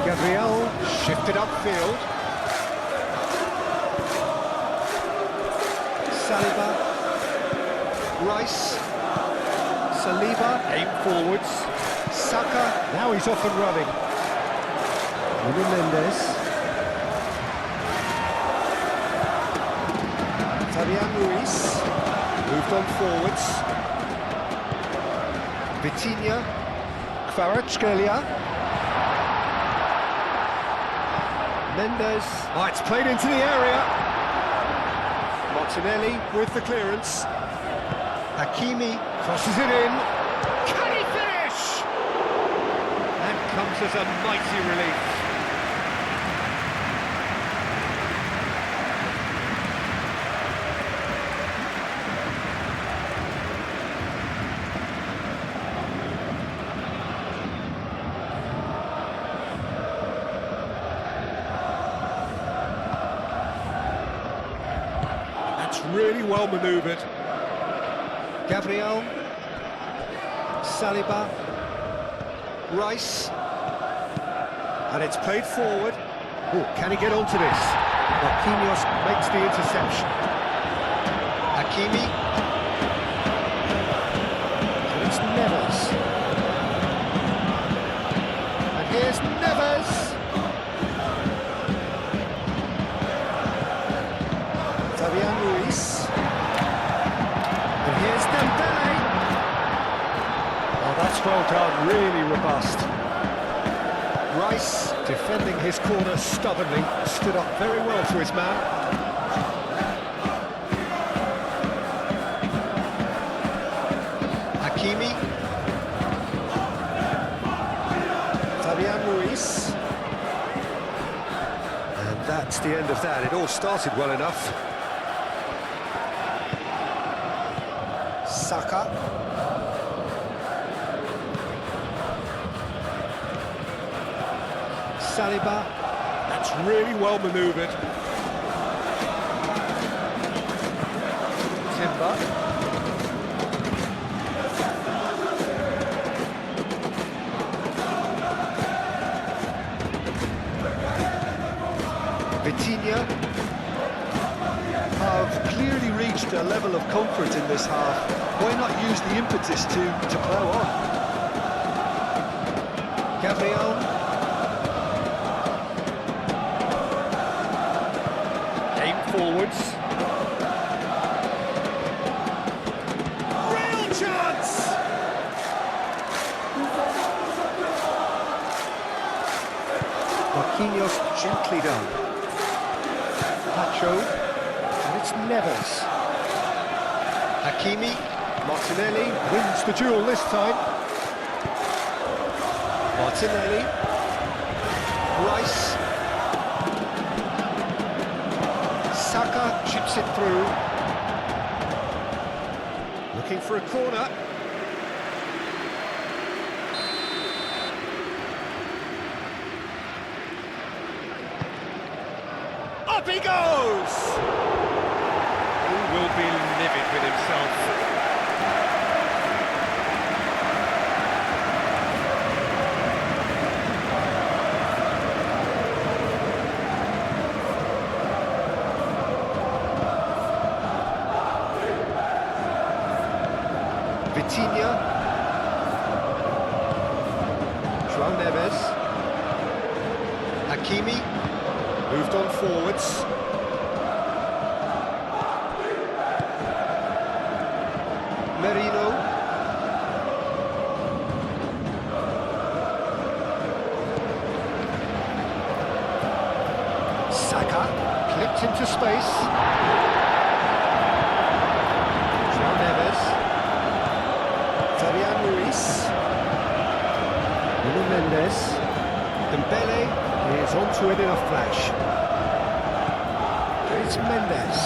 Gabriel shifted upfield. Saliba. Rice. Saliba. Aim forwards. Saka. Now he's off and running. Nuno Mendes. Fabian Ruiz. Moved on forwards. Vitinha. Kvaratskhelia. Mendes. Oh, it's played into the area. Martinelli with the clearance. Hakimi crosses it in. Can he finish? That comes as a mighty relief. Really well manoeuvred. Gabriel. Saliba. Rice. And it's played forward. Oh, can he get onto this? Marquinhos makes the interception. Hakimi. And it's Neves. And here's Neves. Fabian Ruiz. And here's Dembele. Oh, that's well done, really robust. Rice, defending his corner stubbornly, stood up very well to his man. Hakimi. Fabian Ruiz. And that's the end of that. It all started well enough. Saka. Saliba. That's really well manoeuvred. Timber. Vitinha. Have clearly reached a level of comfort in this half. Why not use the impetus to plough on? Gabriel. Aim forwards. Real chance! Marquinhos gently done. Tacho. And it's Neves. Hakimi. Martinelli wins the duel this time. Martinelli. Rice. Saka chips it through. looking for a corner. Up he goes! He will be livid with himself. Vitinha, João Neves, Hakimi, moved on forwards. Merino, Saka, clipped into space. João Neves, Fabian Ruiz, Nuno Mendes, Dembele is onto it in a flash. It's Mendes,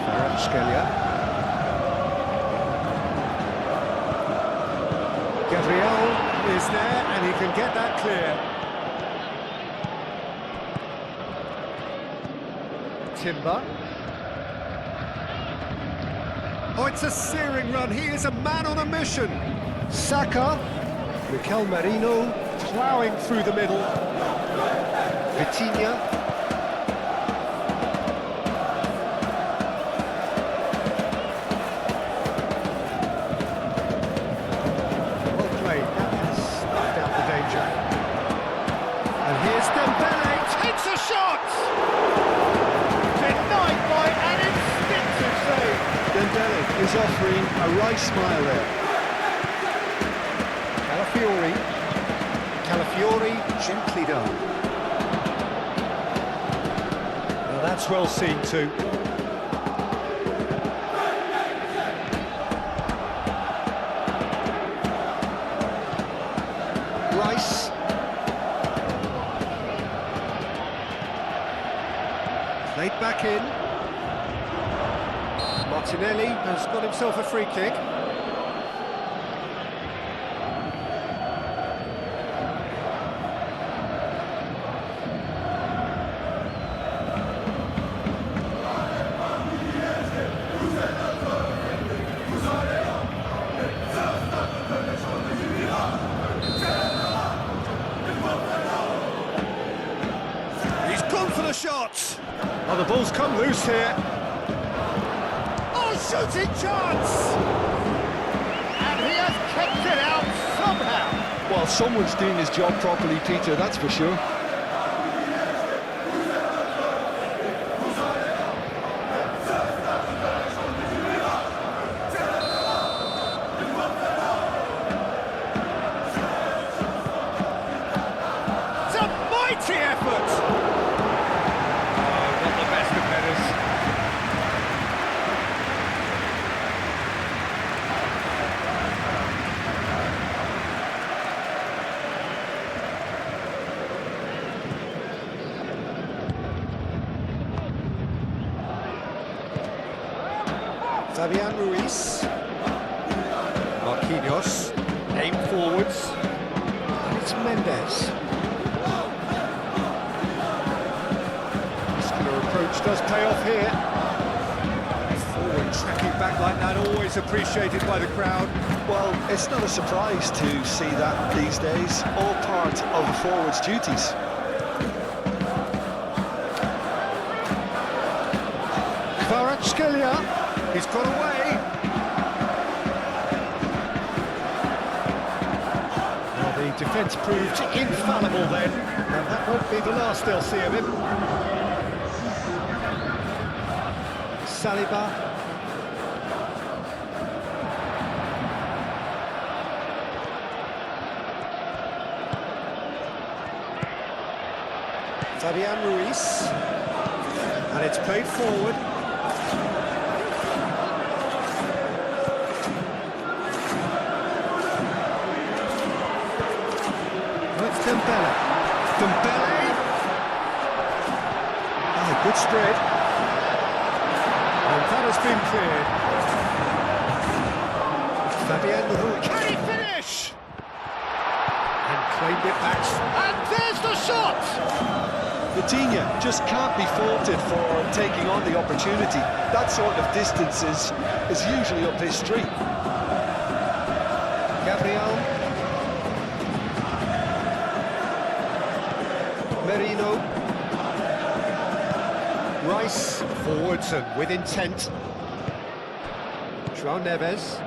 Kvaratskhelia, Gabriel is there and he can get that clear. Timber. Oh, it's a searing run. He is a man on a mission. Saka, Mikel Merino, ploughing through the middle. Vitinha. Well played. That has snuffed out the danger. And here's Dembele. Takes a shot! Denied by an instinctive save. Dembele is offering a right smile there. Calafiori, gently done. Now that's well seen too. Rice. Played back in. Martinelli has got himself a free kick. He's gone for the shot. Oh, the ball's come loose here. Shooting chance! And he has kept it out somehow. Well, someone's doing his job properly, Peter, that's for sure. It's a mighty effort! Oh, not the best of headers. Fabian Ruiz, Marquinhos, aimed forwards, and it's Mendes. Muscular approach does pay off here. Forward tracking back like that, always appreciated by the crowd. Well, it's not a surprise to see that these days, all part of a forward's duties. Kvaratskhelia. He's got away. Well, the defence proved infallible then, and that won't be the last they'll see of him. Saliba. Fabian Ruiz. And it's played forward. Dembele. Oh, good spread. And that has been cleared. Fabian Ruiz. Can he finish? And claimed it back. And there's the shot! Vitinha just can't be faulted for taking on the opportunity. That sort of distance is usually up his street. Gabriel. Merino. Rice. Forwards and with intent. João Neves.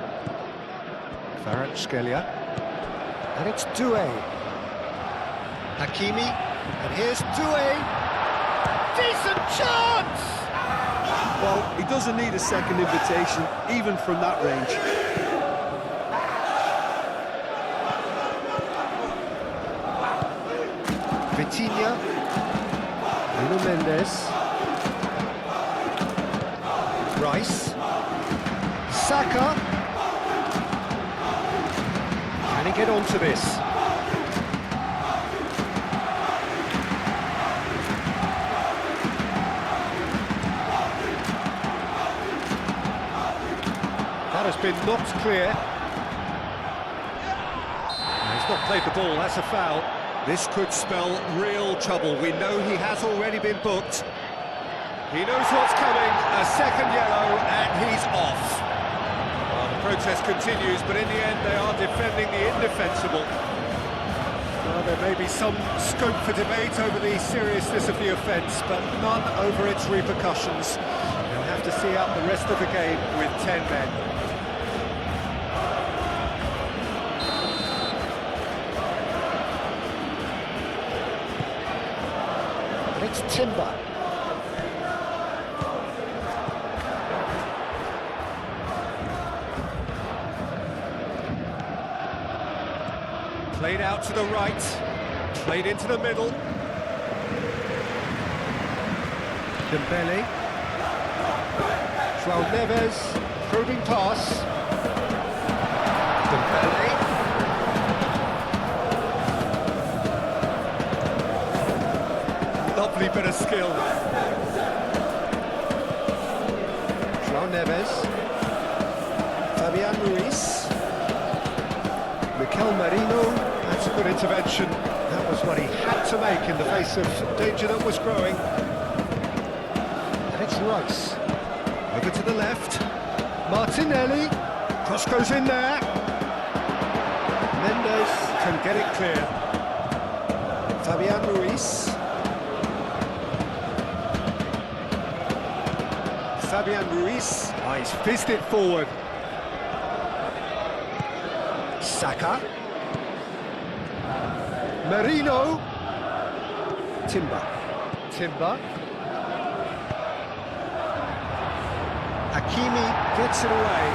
Kvaratskhelia. And it's Doué. Hakimi. And here's Doué. Decent chance! Well, he doesn't need a second invitation, even from that range. Vitinha. Nuno Mendes. Rice. Saka. Can he get onto this? That has been knocked clear. He's not played the ball, that's a foul. This could spell real trouble. We know he has already been booked. He knows what's coming, a second yellow, and he's off. Well, the protest continues, but in the end they are defending the indefensible. Well, there may be some scope for debate over the seriousness of the offence, but none over its repercussions. They'll have to see out the rest of the game with 10 men. It's Timber. Played out to the right, played into the middle. Dembele. João Neves, probing pass. Dembele. Lovely bit of skill. João Neves. Fabian Ruiz. Mikel Merino. That's a good intervention. That was what he had to make in the face of danger that was growing. And it's Rice. Over to the left. Martinelli. Cross goes in there. Mendes can get it clear. Fabian Ruiz. Fabian Ruiz. Oh, he's fizzed it forward. Saka. Merino. Timber. Hakimi gets it away.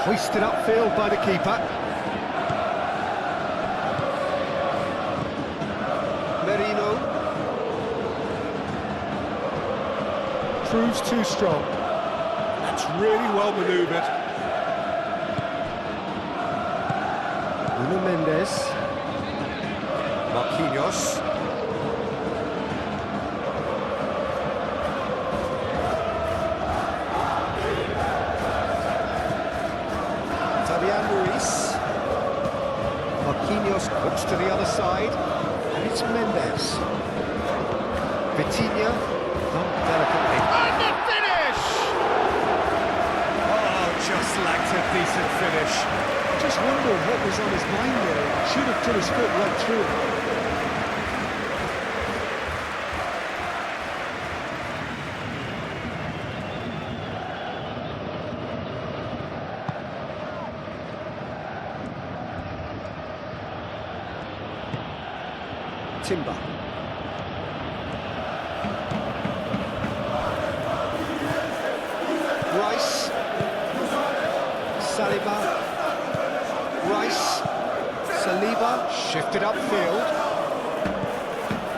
Hoisted upfield by the keeper. Merino. Proves too strong. That's really well manoeuvred. Nuno Mendes. Marquinhos. Fabian Ruiz. Marquinhos looks to the other side. And it's Mendes. Vitinha. Not delicately. And the finish! Oh, just lacked a decent finish. Just wonder what was on his mind there. Should have put his foot right through it. Timber. Rice. Saliba. Rice. Saliba. Shifted upfield.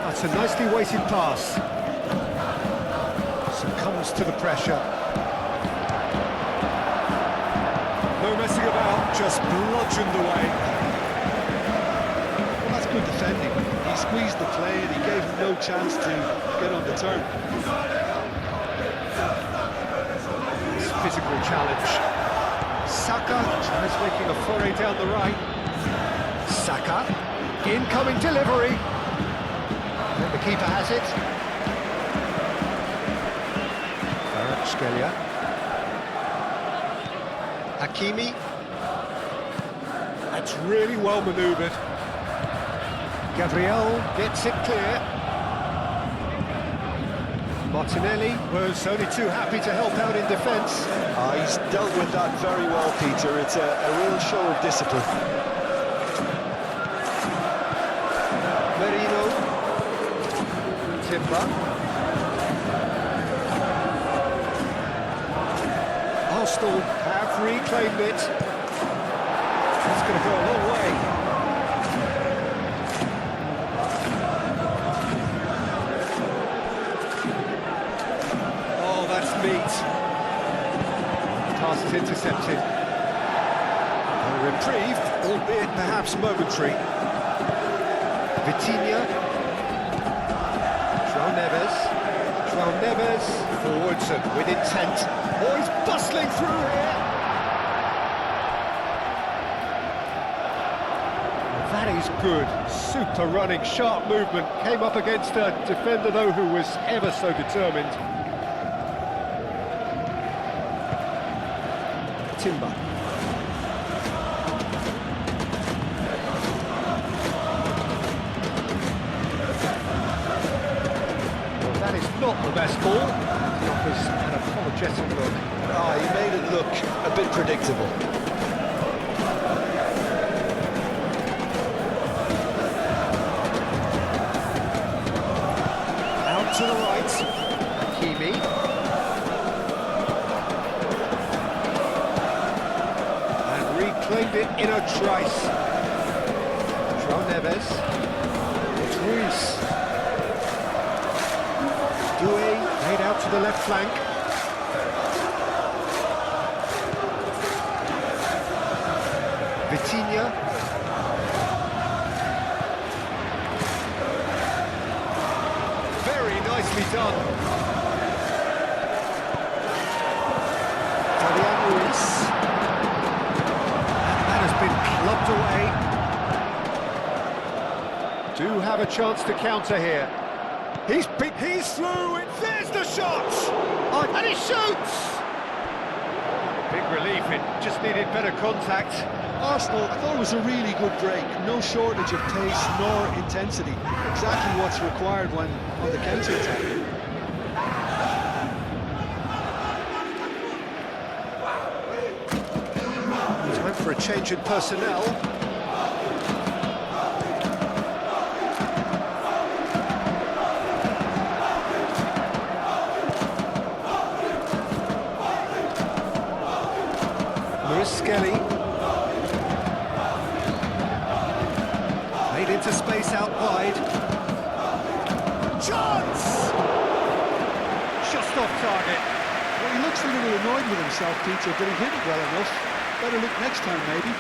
That's a nicely weighted pass. Succumbs to the pressure. No messing about. just bludgeoned away. Well, that's good defending. He squeezed the play and he gave him no chance to get on the turn. Physical challenge. Saka tries making a foray down the right. Saka, incoming delivery. And the keeper has it. Skelia. Hakimi. That's really well manoeuvred. Gabriel gets it clear. Martinelli was only too happy to help out in defence. He's dealt with that very well, Peter. It's a real show of discipline. Merino. Timber. Arsenal have reclaimed it. It's going to go a long way. Oh, that's neat. Pass is intercepted. A reprieve, albeit perhaps momentary. Vitinha. João Neves. Forwards and with intent. Oh, he's bustling through here. That is good. Super running, sharp movement. Came up against a defender, though, who was ever so determined. Timber. Well, that is not the best ball. He offers an apologetic look. He made it look a bit predictable. Out to the right. Hakimi. And reclaimed it in a trice. João Neves. It's Ruiz. Doué laid out to the left flank. Vitinha. Very nicely done. Fabian Ruiz. And that has been clubbed away. Do have a chance to counter here. He's through, there's the shot! And he shoots! Big relief, it just needed better contact. Arsenal, I thought it was a really good break. No shortage of pace nor intensity. Exactly what's required when on the counter-attack. Time for a change in personnel. Skelly made into space out wide. Chance! Just off target. Well, he looks a little annoyed with himself, Peter, but he hit it well enough. Better look next time, maybe.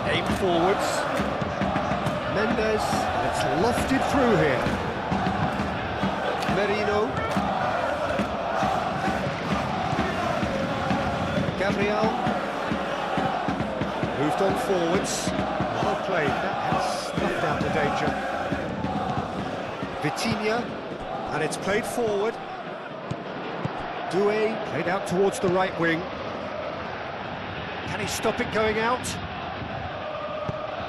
Aim forwards. Mendes, it's lofted through here. Merino. Gabriel. Moved on forwards. Well played, that has snuffed out the danger. Vitinha, and it's played forward. Doué played out towards the right wing. Can he stop it going out?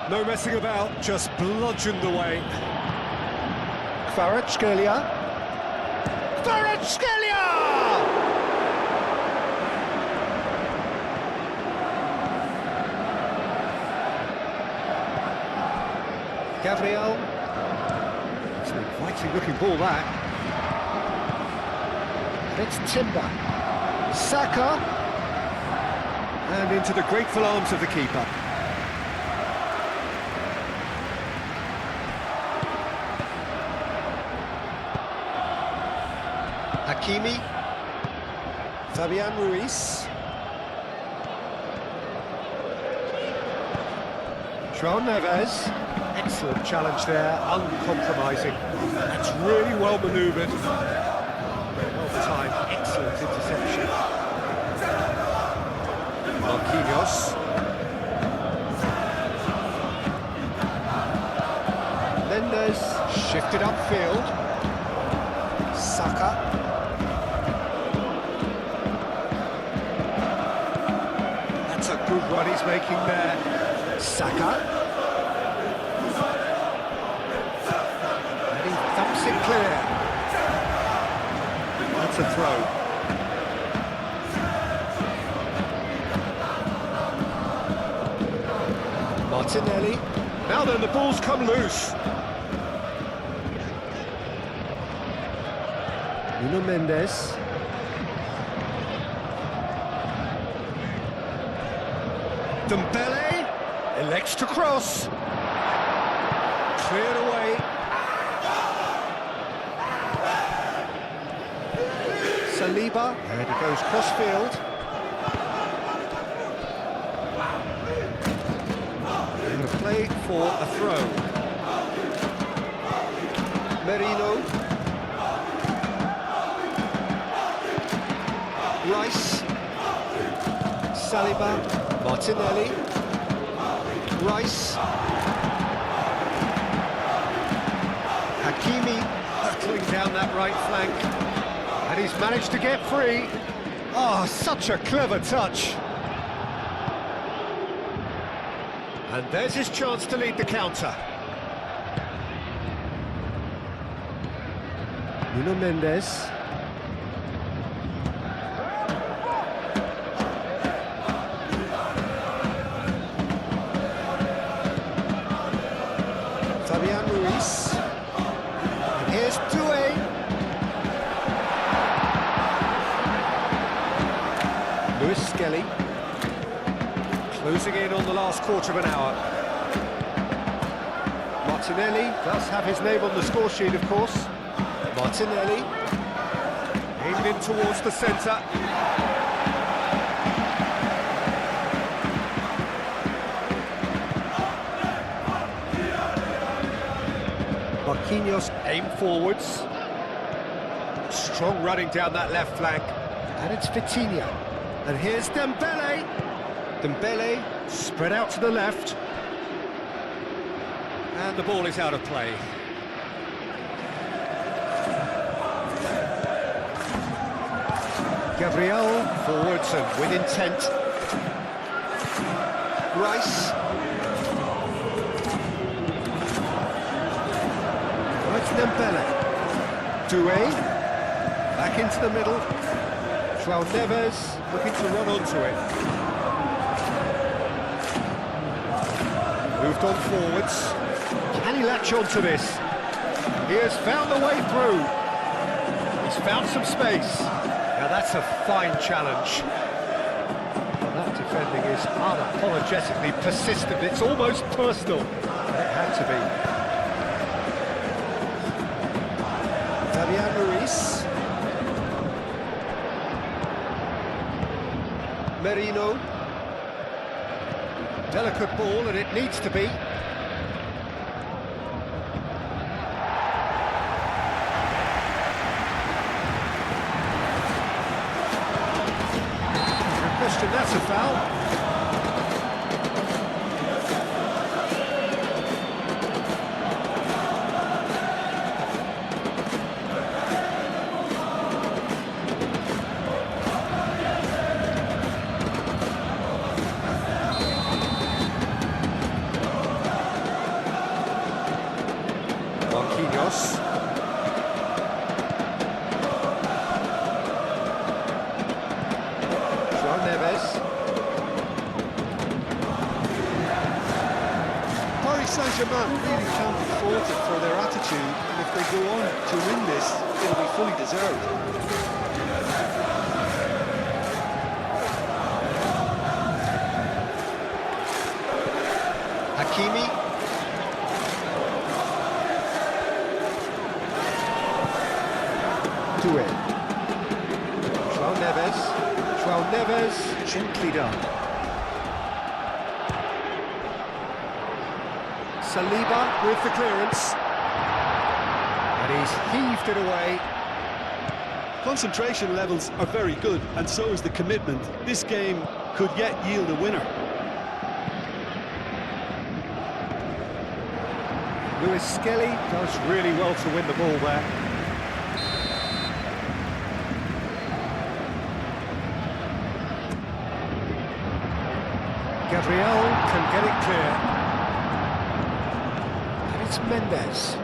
No messing about, just bludgeoned away. Kvaratskhelia. Gabriel. It's an inviting looking ball that. And it's Timber. Saka. And into the grateful arms of the keeper. Hakimi. Fabian Ruiz. João Neves. Excellent challenge there, uncompromising. That's really well manoeuvred. Well timed, excellent interception. Marquinhos. Mendes shifted upfield. Saka. That's a good run he's making there. Saka. Thumps it clear. That's a throw. Martinelli. Now then, the ball's come loose. Nuno Mendes. Dembele elects to cross. Cleared away. Saliba, and he goes cross-field. And a play for a throw. Merino. Rice. Saliba. Martinelli. Rice. Hakimi hurtling down that right flank. And he's managed to get free. Oh, such a clever touch. And there's his chance to lead the counter. Nuno Mendes. Fabian Ruiz. And here's Doué. Skelly, closing in on the last quarter of an hour. Martinelli does have his name on the score sheet, of course. Martinelli, aimed in towards the centre. Marquinhos aimed forwards. Strong running down that left flank. And it's Vitinha. And here's Dembele. Dembele spread out to the left. And the ball is out of play. Gabriel forwards and with intent. Rice. That's Dembele. Doué. Back into the middle. João Neves looking to run onto it. Moved on forwards. Can he latch onto this? He has found the way through. He's found some space. Now that's a fine challenge. That defending is unapologetically persistent. It's almost personal. It had to be. Fabian Ruiz. Merino. Delicate ball, and it needs to be. No question, that's a foul. Marquinhos. João Neves. Paris Saint-Germain really can't be faulted for their attitude, and if they go on to win this, it'll be fully deserved. Hakimi. Doué. João Neves, gently done. Saliba with the clearance. And he's heaved it away. Concentration levels are very good, and so is the commitment. This game could yet yield a winner. Lewis Skelly does really well to win the ball there. Gabriel can get it clear. And it's Mendes.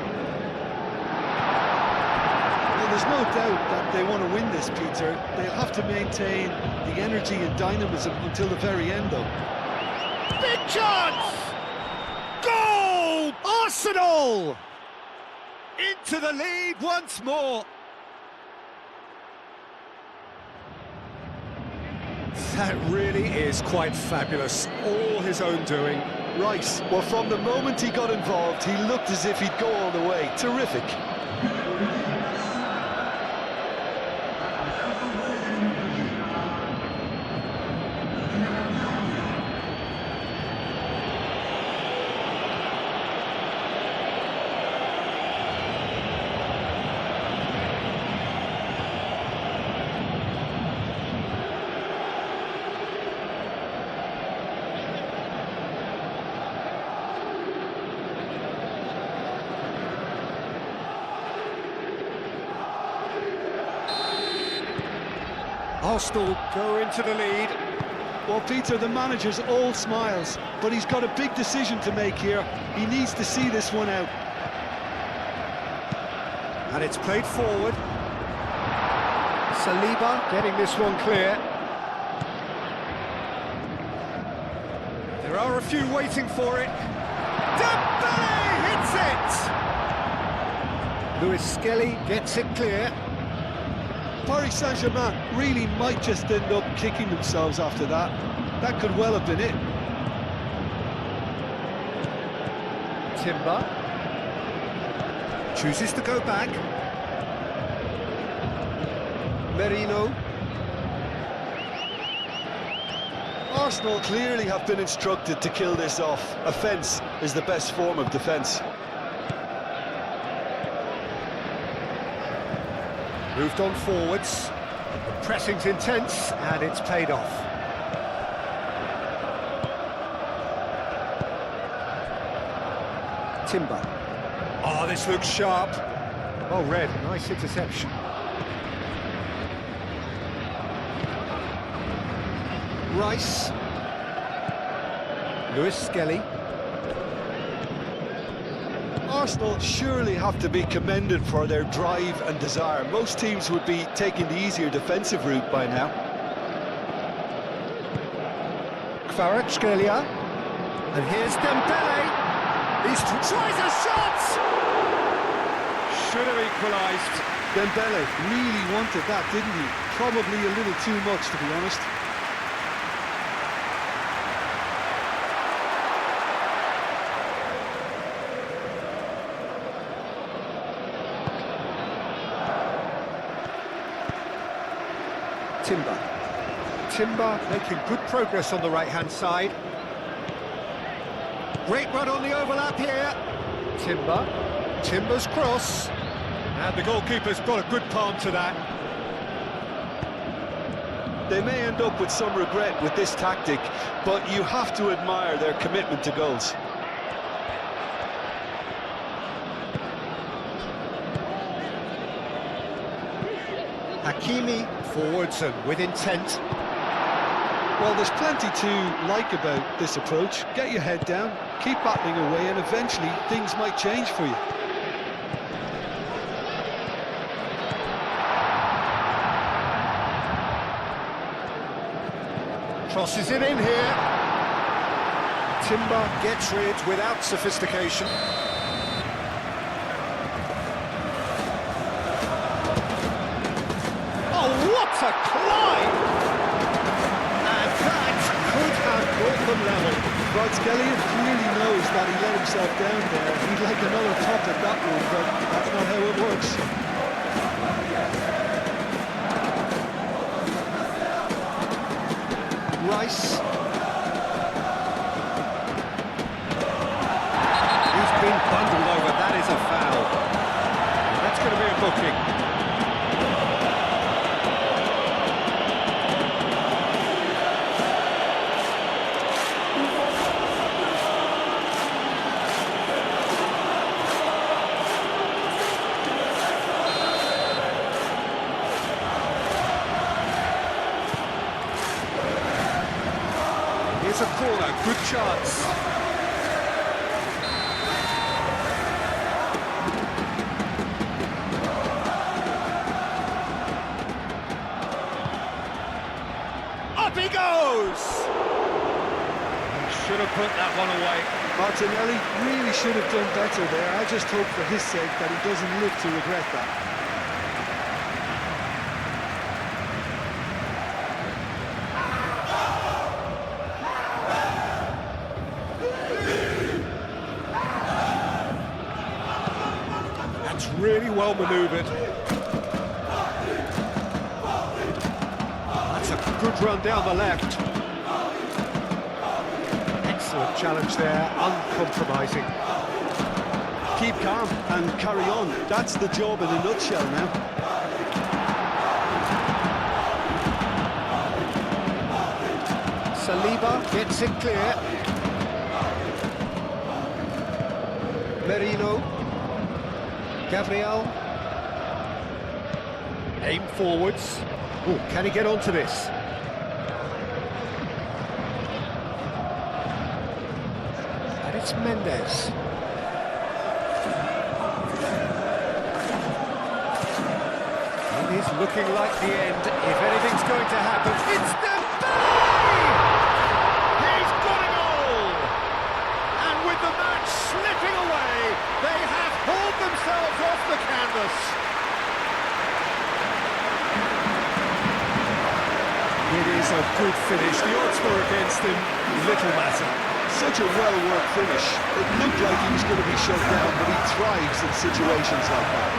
Well, there's no doubt that they want to win this, Peter. They'll have to maintain the energy and dynamism until the very end, though. Big chance! Goal! Arsenal! Into the lead once more. That really is quite fabulous. All his own doing. Right, well, from the moment he got involved, he looked as if he'd go all the way. Terrific. Arsenal go into the lead. Well, Peter, the manager's all smiles, but he's got a big decision to make here. He needs to see this one out. And it's played forward. Saliba getting this one clear. There are a few waiting for it. Dembele hits it! Lewis Skelly gets it clear. Paris Saint-Germain really might just end up kicking themselves after that. That could well have been it. Timber chooses to go back. Merino. Arsenal clearly have been instructed to kill this off. Offence is the best form of defence. Moved on forwards. The pressing's intense, and it's paid off. Timber. Oh, this looks sharp. Well read, nice interception. Rice. Lewis Skelly. Arsenal surely have to be commended for their drive and desire. Most teams would be taking the easier defensive route by now. Kvaratskhelia. And here's Dembele. He tries a shot! Should have equalised. Dembele really wanted that, didn't he? Probably a little too much, to be honest. Timber making good progress on the right-hand side. Great run on the overlap here. Timber's cross. And the goalkeeper's got a good palm to that. They may end up with some regret with this tactic, but you have to admire their commitment to goals. Hakimi forwards and with intent. Well, there's plenty to like about this approach. Get your head down, keep battling away, and eventually things might change for you. Crosses it in here. Timber gets rid without sophistication. Oh, what a climb! And that could have brought them level. Kvaratskhelia clearly knows that he let himself down there. He'd like another punt at that one, but that's not how it works. Rice. He's been bundled over, that is a foul. And that's going to be a booking. Here's a corner, good chance. Up he goes! He should have put that one away. Martinelli really should have done better there. I just hope for his sake that he doesn't live to regret that. That's really well manoeuvred. That's a good run down the left. Excellent challenge there, uncompromising. Keep calm and carry on. That's the job in a nutshell now. Saliba gets it clear. Merino. Gabriel. Aim forwards. Oh, can he get onto this? And it's Mendes. It is looking like the end. If anything's going to happen, it's Dembele! He's got a goal! And with the match slipping away, they have hauled themselves off the canvas. It is a good finish. The odds were against him. Little matter. Such a well-worked finish. It looked like he was going to be shut down, but he thrives in situations like that.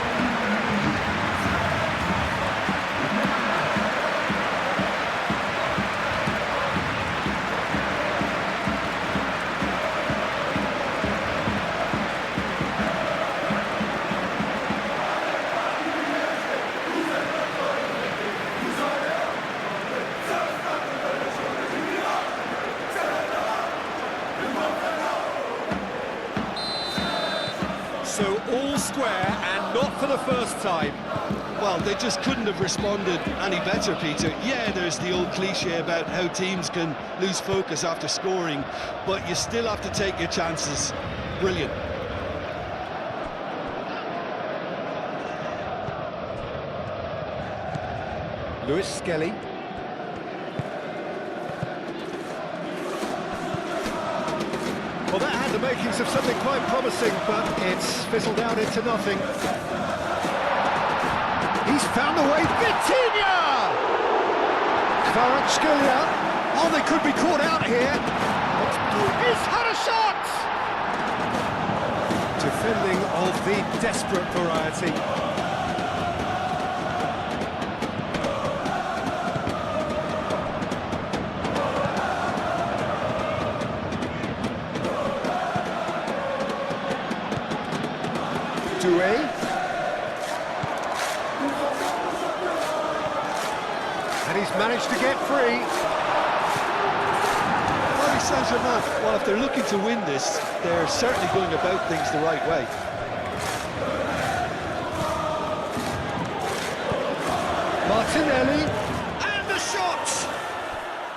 So all square, and not for the first time. Well, they just couldn't have responded any better, Peter. Yeah, there's the old cliche about how teams can lose focus after scoring, but you still have to take your chances. Brilliant. Lewis Skelly. Well, that had the makings of something quite promising, but it's fizzled out into nothing. He's found the way. Vitinha! Kvaratskhelia. Oh, they could be caught out here. He's had a shot! Defending of the desperate variety. Doué. And he's managed to get free. Saint-Germain, well, if they're looking to win this, they're certainly going about things the right way. Martinelli. And the shot!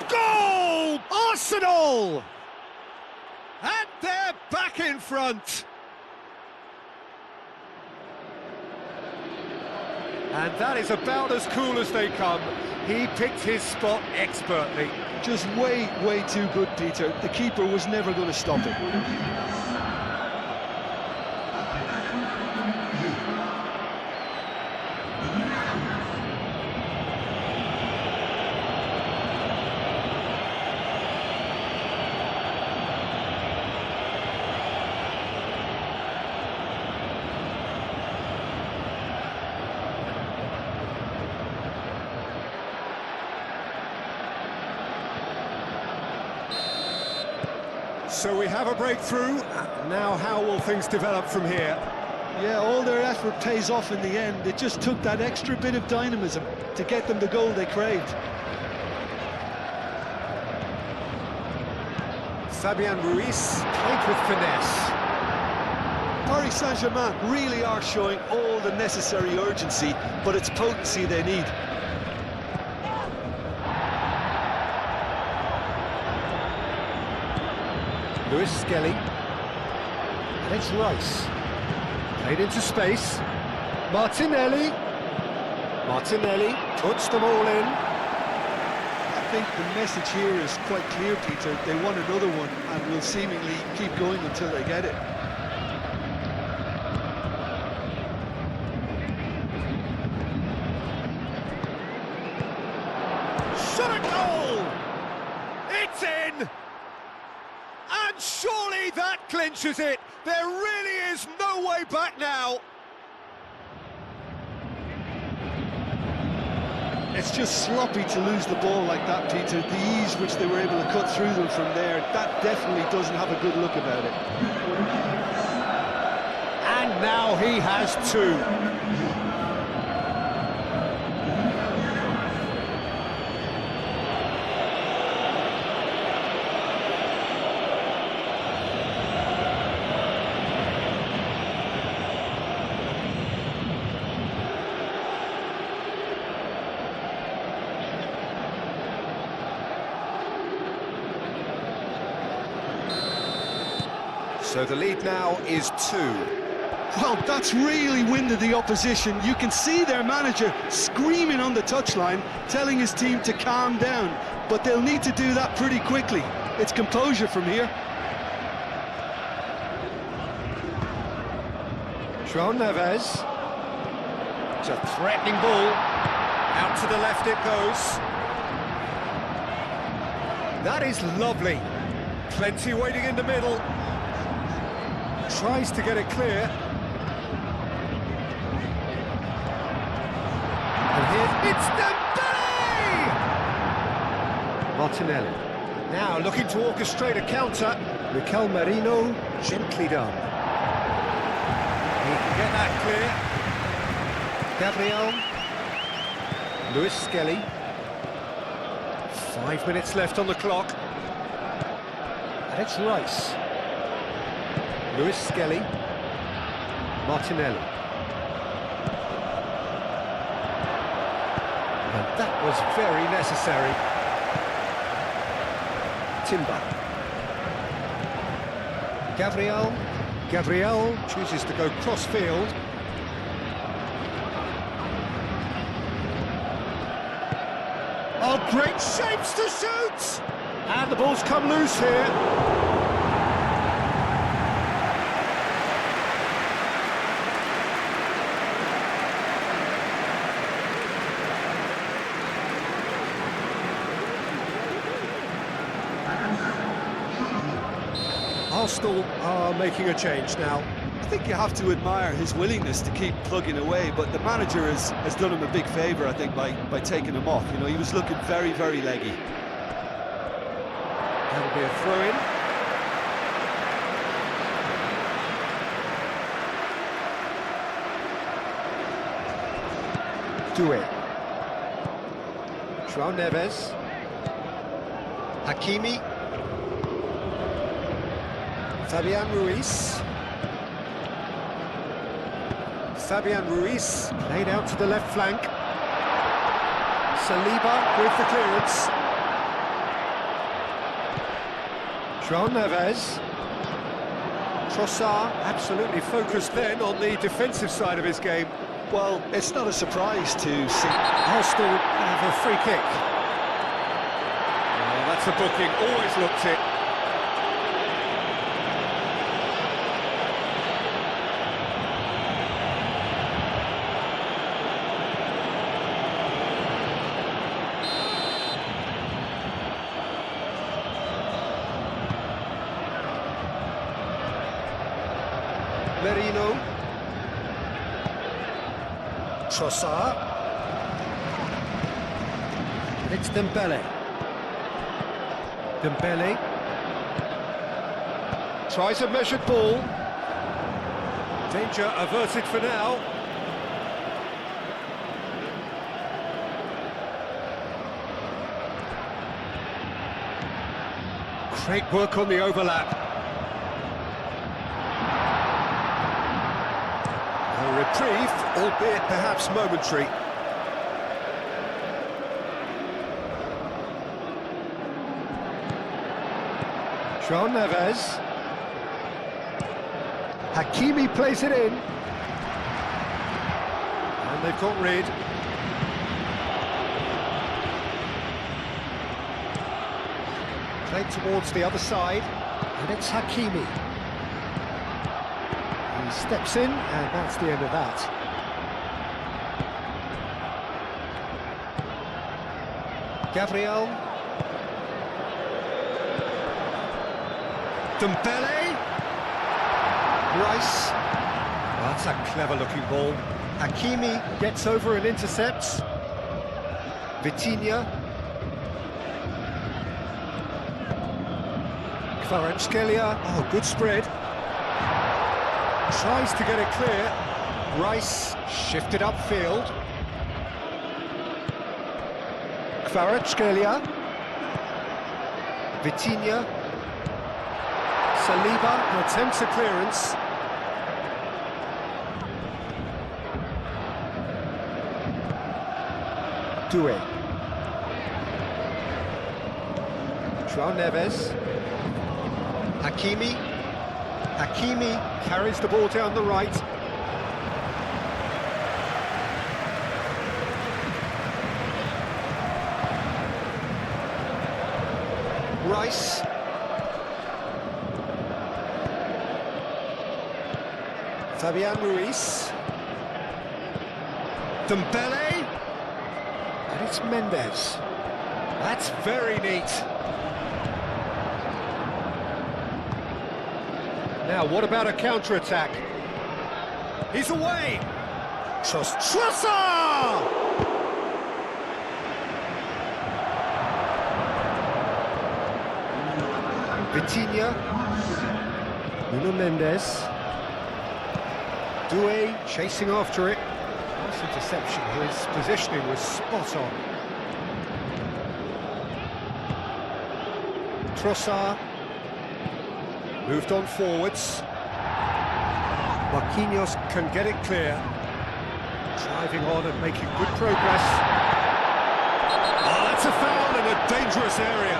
Goal! Arsenal! And they're back in front. And that is about as cool as they come. He picked his spot expertly. Just way, way too good, Peter. The keeper was never going to stop it. So we have a breakthrough. Now how will things develop from here? Yeah, all their effort pays off in the end. It just took that extra bit of dynamism to get them the goal they craved. Fabian Ruiz played with finesse. Paris Saint-Germain really are showing all the necessary urgency, but it's potency they need. Lewis Skelly, and it's Rice, played into space, Martinelli puts them all in. I think the message here is quite clear, Peter. They want another one and will seemingly keep going until they get it. Shot a goal! It's in! And surely that clinches it. There really is no way back now. It's just sloppy to lose the ball like that, Peter. The ease which they were able to cut through them from there, that definitely doesn't have a good look about it. And now he has two. So the lead now is 2. Well, that's really winded the opposition. You can see their manager screaming on the touchline, telling his team to calm down. But they'll need to do that pretty quickly. It's composure from here. João Neves. It's a threatening ball. Out to the left it goes. That is lovely. Plenty waiting in the middle. Tries to get it clear. And here it's Dembele! Martinelli. Now looking to orchestrate a counter. Mikel Merino, gently done. He can get that clear. Gabriel. Lewis Skelly. 5 minutes left on the clock. And it's Rice. Lewis Skelly, Martinelli. And that was very necessary. Timber. Gabriel chooses to go cross-field. Oh, great shapes to shoot! And the ball's come loose here. Arsenal are making a change now. I think you have to admire his willingness to keep plugging away, but the manager has done him a big favour, I think, by taking him off. You know, he was looking very, very leggy. That'll be a throw-in. Doué. João Neves. Hakimi. Fabian Ruiz laid out to the left flank. Saliba with the clearance. João Neves. Trossard absolutely focused then on the defensive side of his game. Well, it's not a surprise to see. Arsenal have a free kick. Oh, that's a booking, always looked it. Merino. Trossard. It's Dembele. Dembele. Tries a measured ball. Danger averted for now. Great work on the overlap. A reprieve, albeit perhaps momentary. João Neves. Hakimi plays it in. And they've got rid. Played towards the other side. And it's Hakimi. He steps in, and that's the end of that. Gabriel. Dembele. Rice. That's a clever-looking ball. Hakimi gets over and intercepts. Vitinha. Kvaratskhelia. Oh, good spread. Tries to get it clear. Rice shifted upfield. Kvaratskhelia. Vitinha. Saliba attempts a clearance. Doué. João Neves. Hakimi. Hakimi carries the ball down the right. Rice. Fabian Ruiz. Dembele. And it's Mendes. That's very neat. Now, what about a counter-attack? He's away! Trossard! Vitinha. Nuno Mendes. Doué chasing after it. Nice interception. His positioning was spot on. Trossard. Moved on forwards. Marquinhos can get it clear. Driving on and making good progress. Oh, that's a foul in a dangerous area.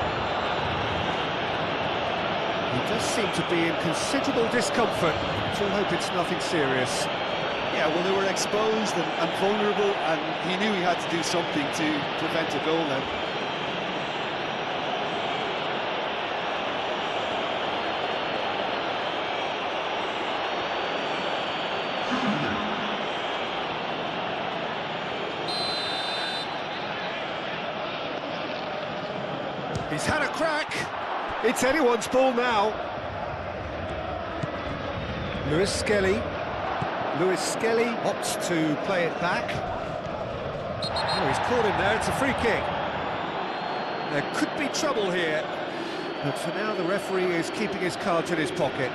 He does seem to be in considerable discomfort. So I hope it's nothing serious. Yeah, well, they were exposed and vulnerable, and he knew he had to do something to prevent a goal then. He's had a crack. It's anyone's ball now. Lewis Skelly opts to play it back. Oh, he's caught him there. It's a free kick. There could be trouble here, but for now the referee is keeping his cards in his pocket.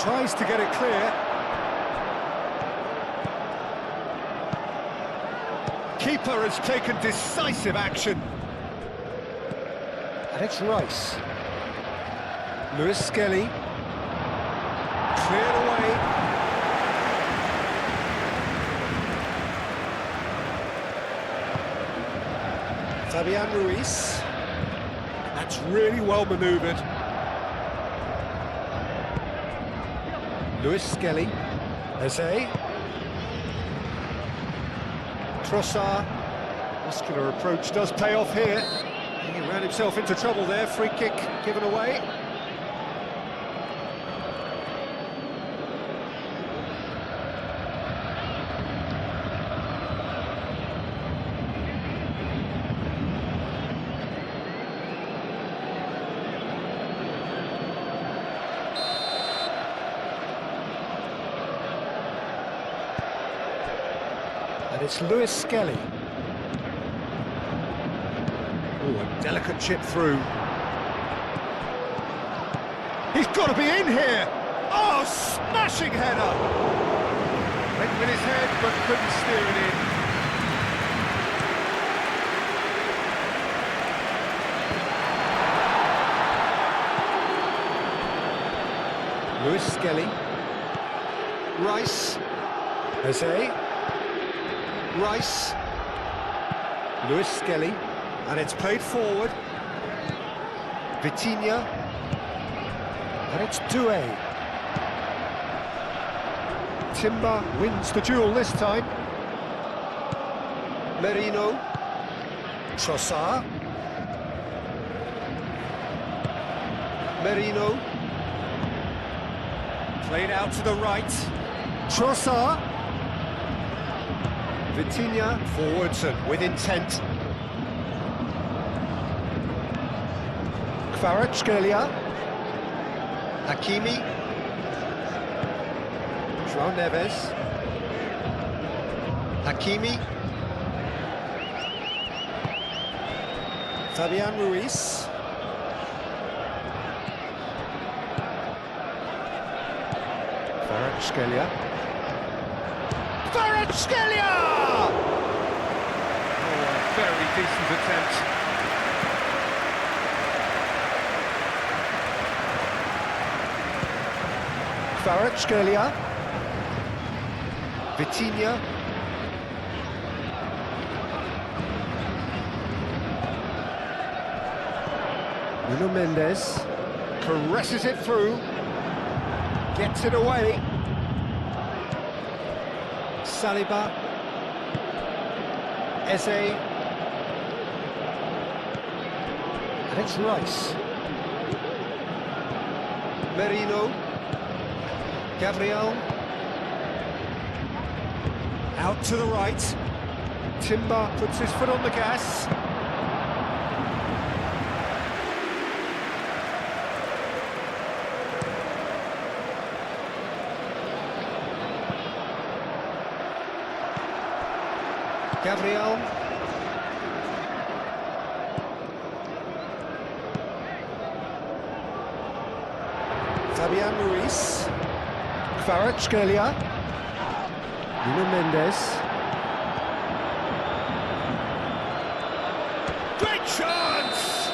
Tries to get it clear. Keeper has taken decisive action. And it's Rice. Lewis Skelly. Cleared away. Fabian Ruiz. That's really well manoeuvred. Lewis Skelly. Eze. Trossard. Muscular approach does pay off here. He ran himself into trouble there. Free kick given away. And it's Lewis Skelly. Oh, a delicate chip through. He's got to be in here! Oh, smashing header! Went with his head, but couldn't steer it in. Lewis Skelly. Rice. Eze. Rice. Lewis Skelly. And it's played forward. Vitinha. And it's Doué. Timber wins the duel this time. Merino. Trossard. Merino. Played out to the right. Trossard. Vitinha forwards and with intent. Kvaratskhelia. Hakimi. João Neves. Hakimi. Fabian Ruiz. Kvaratskhelia. Kvaratskhelia! Oh, a very decent attempt. Kvaratskhelia. Vitinha. Nuno Mendes caresses it through, gets it away. Saliba. Eze. And it's Rice. Merino. Gabriel. Out to the right. Timber puts his foot on the gas. Gabriel. Fabian Ruiz. Kvaratskhelia. Nuno Mendes. Great chance!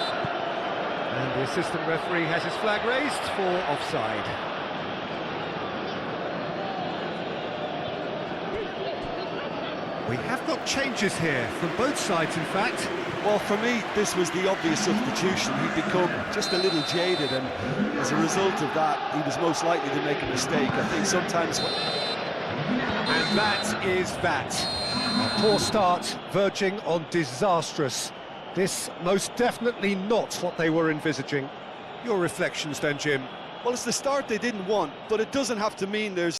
And the assistant referee has his flag raised for offside. We have got changes here, from both sides in fact. Well, for me, this was the obvious substitution. He'd become just a little jaded, and as a result of that, he was most likely to make a mistake. I think sometimes... And that is that. A poor start, verging on disastrous. This most definitely not what they were envisaging. Your reflections then, Jim? Well, it's the start they didn't want, but it doesn't have to mean there's